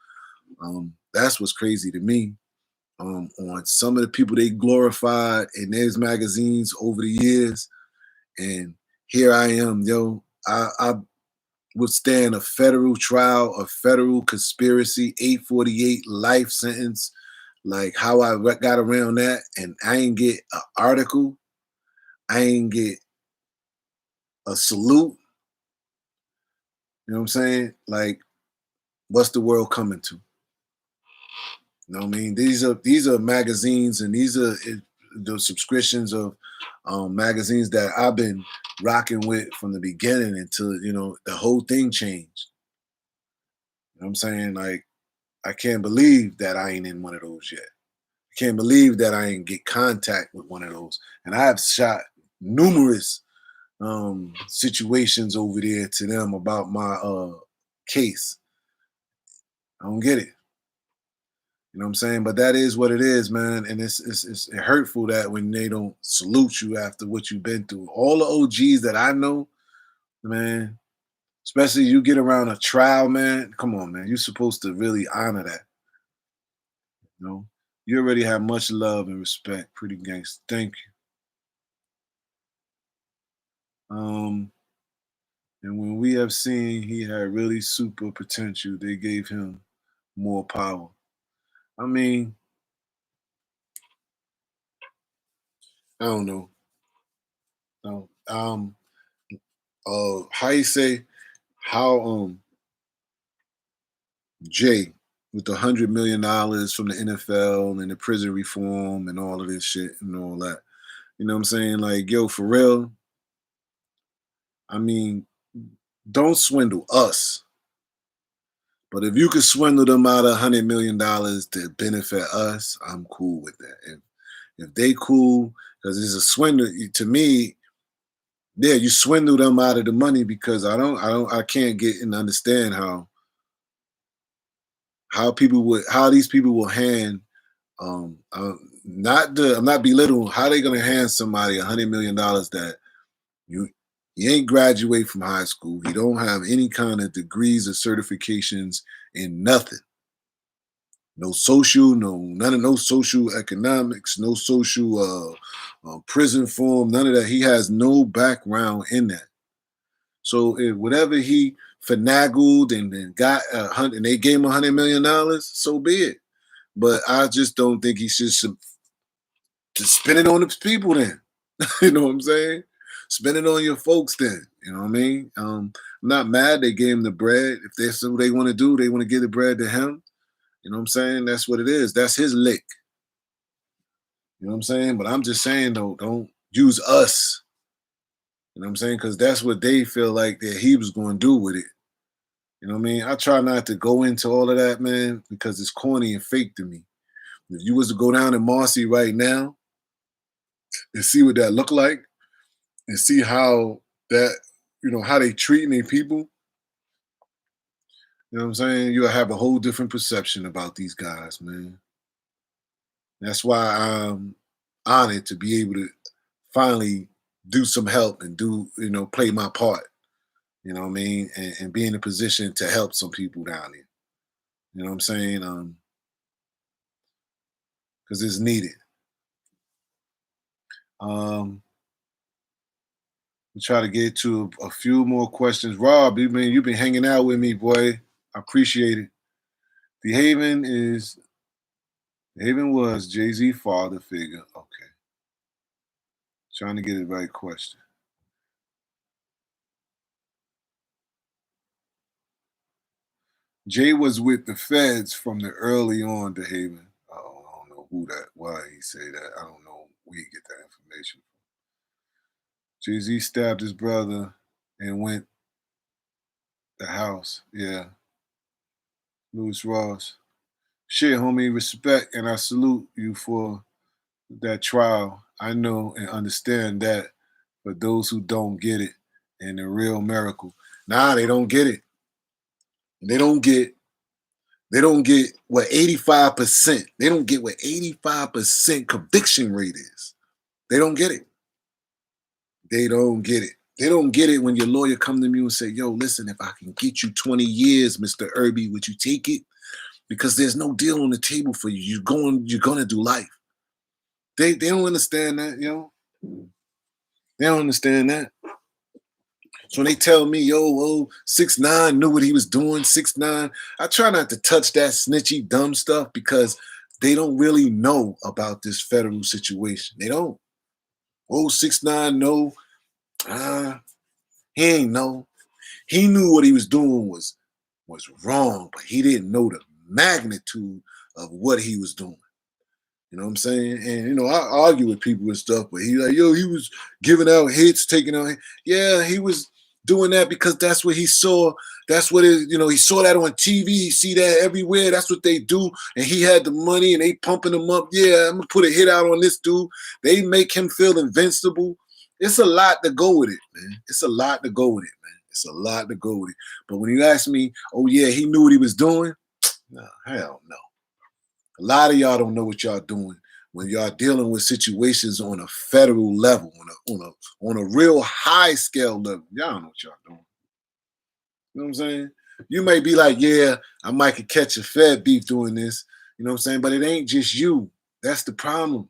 That's what's crazy to me. On some of the people they glorified in those magazines over the years, and here I am, yo. I would stand a federal trial, a federal conspiracy, 848 life sentence. Like, how I got around that, and I ain't get an article, I ain't get a salute. You know what I'm saying? Like, what's the world coming to? You know what I mean? These are magazines, and these are the subscriptions of magazines that I've been rocking with from the beginning until the whole thing changed. You know what I'm saying? Like, I can't believe that I ain't in one of those yet. I can't believe that I ain't get contact with one of those. And I have shot numerous situations over there to them about my case. I don't get it. You know what I'm saying? But that is what it is, man. And it's hurtful that when they don't salute you after what you've been through. All the OGs that I know, man, especially you get around a trial, man. Come on, man. You're supposed to really honor that. You know, you already have much love and respect. Pretty gangster. Thank you. And when we have seen he had really super potential, they gave him more power. I mean, I don't know. No. How you say how Jay with the $100 million from the NFL and the prison reform and all of this shit and all that. You know what I'm saying? Like, yo, for real. I mean, don't swindle us. But if you could swindle them out of $100 million to benefit us, I'm cool with that. If they cool, because it's a swindle to me. Yeah, you swindle them out of the money because I can't get and understand how these people will hand I'm not belittling how they gonna hand somebody $100 million that you he ain't graduate from high school, he don't have any kind of degrees or certifications in nothing. No social, no social economics, no social prison form, none of that. He has no background in that. So if whatever he finagled and then got and they gave him $100 million, so be it. But I just don't think he should just spend it on the people then. You know what I'm saying? Spend it on your folks then. You know what I mean? I'm not mad they gave him the bread. If that's what they want to do, they want to give the bread to him. You know what I'm saying? That's what it is. That's his lick. You know what I'm saying? But I'm just saying, though, don't use us. You know what I'm saying? Because that's what they feel like that he was going to do with it. You know what I mean? I try not to go into all of that, man, because it's corny and fake to me. If you was to go down to Marcy right now and see what that look like and see how that, how they treating their people, you know what I'm saying? You'll have a whole different perception about these guys, man. That's why I'm honored to be able to finally do some help and play my part. You know what I mean? And be in a position to help some people down there. You know what I'm saying? Because it's needed. Um, We'll try to get to a few more questions. Rob, you've been hanging out with me, boy. I appreciate it. Dehaven was Jay-Z father figure. Okay. Trying to get the right question. Jay was with the feds from the early on, Dehaven. I don't know why he say that. I don't know where he get that information from. Jay-Z stabbed his brother and went the house. Yeah. Louis Ross. Shit, homie, respect, and I salute you for that trial. I know and understand that for those who don't get it and the real miracle. Nah, they don't get it. They don't get what 85%. They don't get what 85% conviction rate is. They don't get it. They don't get it. They don't get it when your lawyer come to you and say, yo, listen, if I can get you 20 years, Mr. Irby, would you take it? Because there's no deal on the table for you. You're gonna do life. They don't understand that, They don't understand that. So when they tell me, yo, 6ix9ine knew what he was doing, 6ix9ine, I try not to touch that snitchy, dumb stuff because they don't really know about this federal situation. They don't. 6ix9ine know. He ain't know. He knew what he was doing was wrong, but he didn't know the magnitude of what he was doing. You know what I'm saying? And I argue with people and stuff, but he like, he was giving out hits, taking out. Yeah, he was doing that because that's what he saw. That's what he saw that on TV. He see that everywhere. That's what they do. And he had the money and they pumping him up. Yeah, I'm gonna put a hit out on this dude. They make him feel invincible. It's a lot to go with it, man. It's a lot to go with it, man. It's a lot to go with it. But when you ask me, oh yeah, he knew what he was doing. No, hell no. A lot of y'all don't know what y'all doing when y'all dealing with situations on a federal level, on a real high scale level. Y'all don't know what y'all doing. You know what I'm saying? You may be like, yeah, I might could catch a Fed beef doing this. You know what I'm saying? But it ain't just you. That's the problem.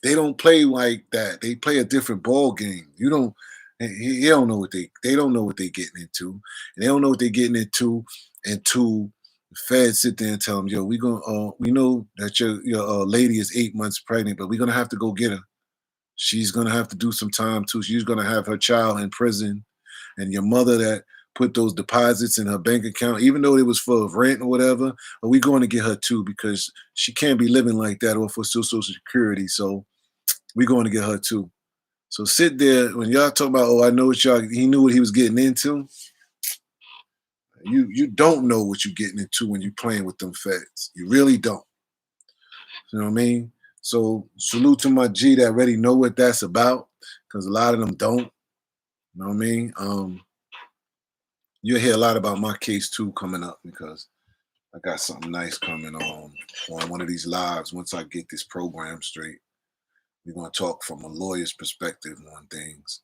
They don't play like that. They play a different ball game. You don't. They don't know what they don't know what they're getting into, and they don't know what they're getting into until the feds sit there and tell them, "Yo, we know that your lady is 8 months pregnant, but we're gonna have to go get her. She's gonna have to do some time too. She's gonna have her child in prison, and your mother that put those deposits in her bank account, even though it was for rent or whatever, are we going to get her too because she can't be living like that off of Social Security. So we're going to get her too." So sit there when y'all talk about, I know what he knew what he was getting into. You don't know what you're getting into when you're playing with them feds. You really don't. You know what I mean? So salute to my G that already know what that's about, because a lot of them don't. You know what I mean? You'll hear a lot about my case too coming up because I got something nice coming on one of these lives. Once I get this program straight, we're gonna talk from a lawyer's perspective on things.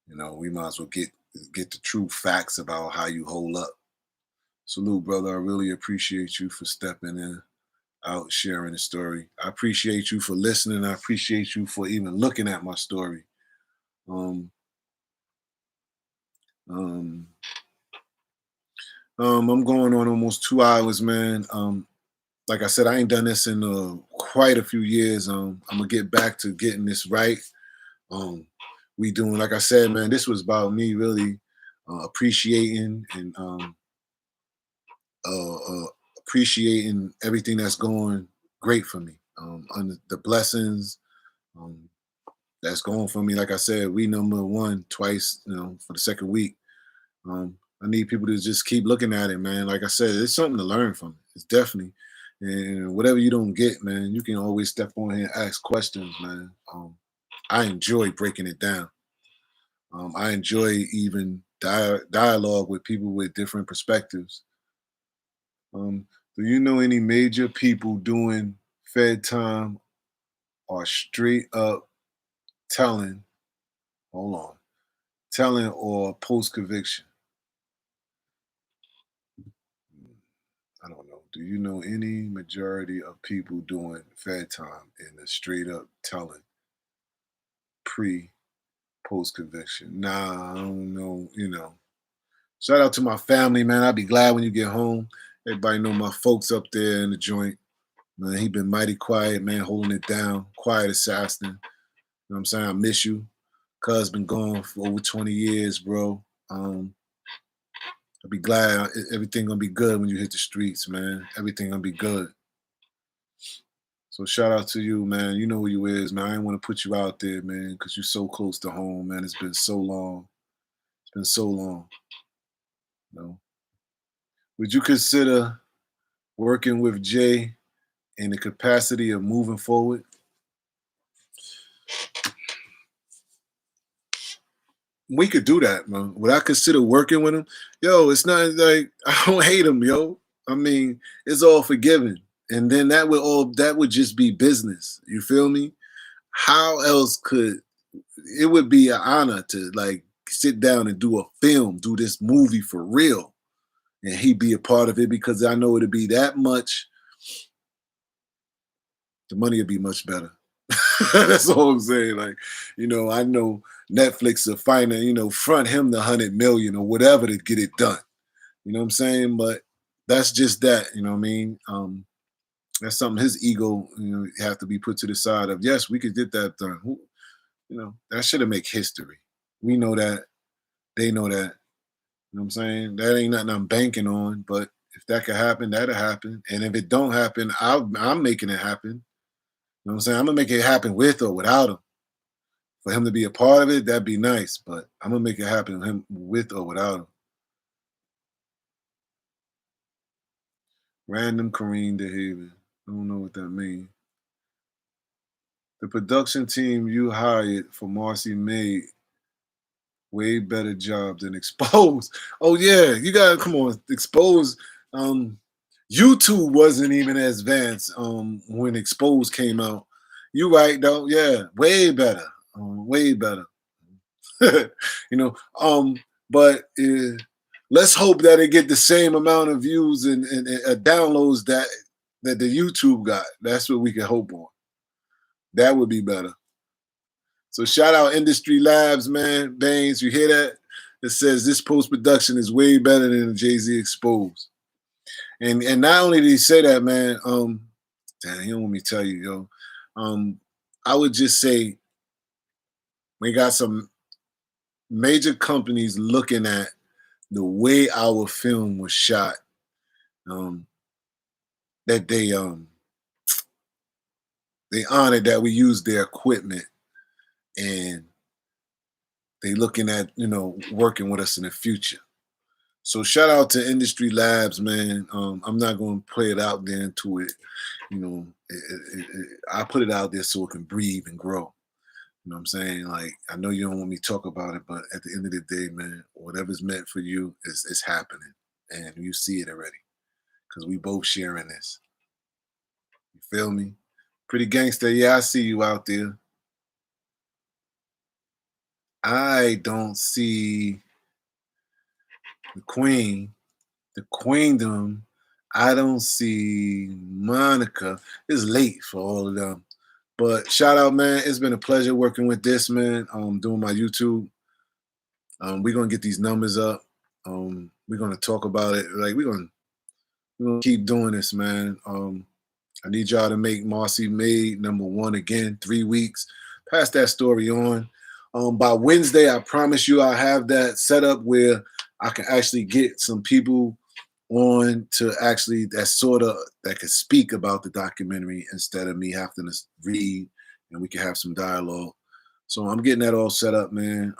We might as well get the true facts about how you hold up. Salute, brother. I really appreciate you for stepping in, out, sharing the story. I appreciate you for listening. I appreciate you for even looking at my story. I'm going on almost 2 hours, man. Like I said, I ain't done this in quite a few years. I'm gonna get back to getting this right. We doing, like I said, man, this was about me really appreciating and appreciating everything that's going great for me. On the blessings um, that's going for me. Like I said, we number one twice, for the second week. I need people to just keep looking at it, man. Like I said, it's something to learn from. It's definitely, and whatever you don't get, man, you can always step on here and ask questions, man. I enjoy breaking it down. I enjoy even dialogue with people with different perspectives. Do you know any major people doing Fed time or straight up telling, hold on, telling or post conviction? I don't know. Do you know any majority of people doing Fed time in a straight up telling pre post conviction. Nah, I don't know. You know, shout out to my family, man. I'll be glad when you get home. Everybody know my folks up there in the joint. Man, he been mighty quiet, man, holding it down. Quiet assassin. You know what I'm saying? I miss you. Cuz been gone for over 20 years, bro. I'll be glad everything gonna be good when you hit the streets, man. Everything gonna be good. So shout out to you, man. You know who you is, man. I didn't want to put you out there, man, because you're so close to home, man. It's been so long. It's been so long. You know? Would you consider working with Jay in the capacity of moving forward? We could do that, man. Would I consider working with him? Yo, it's not like I don't hate him, yo. I mean, it's all forgiven. And then that would just be business. You feel me? How else could it would be an honor to like sit down and do a film, do this movie for real, and he be a part of it because I know it'd be that much. The money would be much better. That's all I'm saying. Like, you know, I know Netflix will find it, you know, front him the 100 million or whatever to get it done. You know what I'm saying? But that's just that. You know what I mean? That's something his ego, you know, have to be put to the side of. Yes, we could get that done. You know, that should have make history. We know that. They know that. You know what I'm saying? That ain't nothing I'm banking on, but if that could happen, that'll happen. And if it don't happen, I'm making it happen. You know what I'm saying? I'm gonna make it happen with or without him. For him to be a part of it, that'd be nice. But I'm gonna make it happen him with or without him. Random Kareem Dehaven. I don't know what that means. The production team you hired for Marcy made way better job than Expose. Oh yeah, you gotta come on. Expose. YouTube wasn't even as advanced when Expose came out. You right though, yeah, way better, way better. you know, but let's hope that it get the same amount of views and downloads that the YouTube got. That's what we can hope on. That would be better. So shout out Industry Labs, man. Baines, you hear that? It says this post production is way better than the Jay-Z Exposed. And not only did he say that, man, damn, he don't want me to tell you, yo. I would just say we got some major companies looking at the way our film was shot. That they honored that we used their equipment and they looking at, you know, working with us in the future. So shout out to Industry Labs, man. I'm not going to play it out there into it. You know, I put it out there so it can breathe and grow. You know what I'm saying? Like, I know you don't want me to talk about it, but at the end of the day, man, whatever's meant for you is happening. And you see it already. Because we both sharing this. You feel me? Pretty gangster. Yeah, I see you out there. I don't see the queen, the queendom. I don't see Monica. It's late for all of them. But shout out, man. It's been a pleasure working with this, man. Doing my YouTube. We're gonna get these numbers up. We're gonna talk about it. Like we're gonna keep doing this, man. I need y'all to make Marcy Made #1 again. 3 weeks. Pass that story on. By Wednesday, I promise you, I'll have that set up where I can actually get some people on to actually that could speak about the documentary instead of me having to read, and we can have some dialogue. So I'm getting that all set up, man.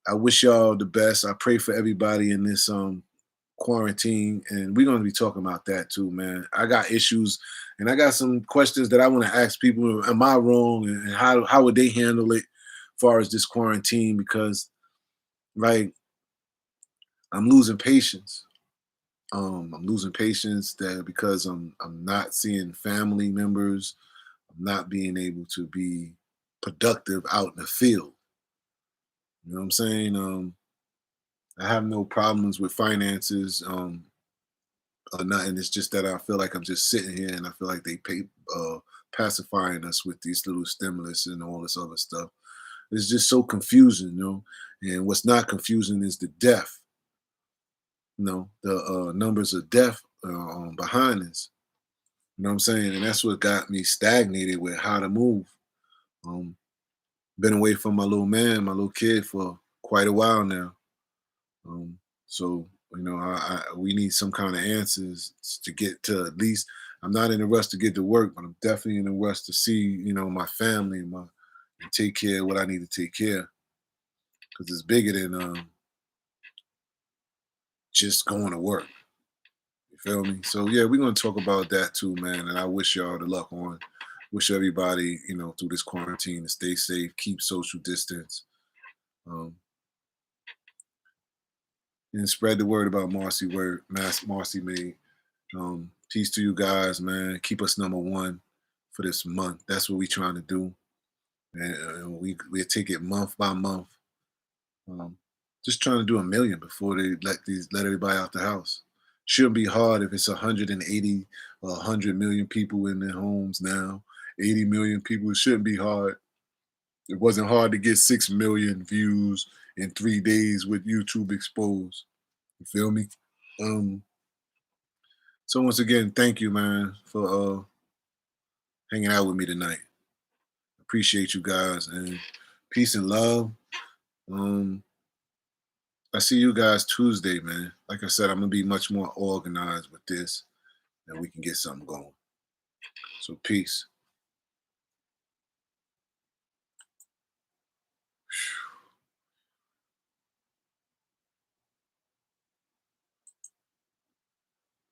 I wish y'all the best. I pray for everybody in this quarantine, and we're going to be talking about that too, man. I got issues, and I got some questions that I want to ask people. Am I wrong, and how would they handle it as far as this quarantine? Because like I'm losing patience. I'm losing patience because I'm not seeing family members. I'm not being able to be productive out in the field. You know what I'm saying? I have no problems with finances or nothing. It's just that I feel like I'm just sitting here and I feel like they pacifying us with these little stimulus and all this other stuff. It's just so confusing, you know. And what's not confusing is the death, you know, the numbers of death behind this. You know what I'm saying? And that's what got me stagnated with how to move. Um, been away from my little man, my little kid for quite a while now. Um, so you know, we need some kind of answers to get to at least. I'm not in a rush to get to work, but I'm definitely in a rush to see, you know, my family and take care of what I need to take care of because it's bigger than just going to work. You feel me? So yeah, we're gonna talk about that too, man. And I wish y'all the luck on. Wish everybody, you know, through this quarantine to stay safe, keep social distance, um, and spread the word about Marcy. Marcy made. Peace to you guys, man. Keep us number one for this month. That's what we trying to do, and we take it month by month. Um, just trying to do 1 million before they let everybody out the house. Shouldn't be hard if it's 180 or 100 million people in their homes now. 80 million people. It shouldn't be hard. It wasn't hard to get 6 million views in 3 days with YouTube exposed. You feel me? Um, so once again, thank you, man, for hanging out with me tonight. Appreciate you guys and peace and love. Um, I see you guys Tuesday, man. Like I said, I'm gonna be much more organized with this, and we can get something going. So peace.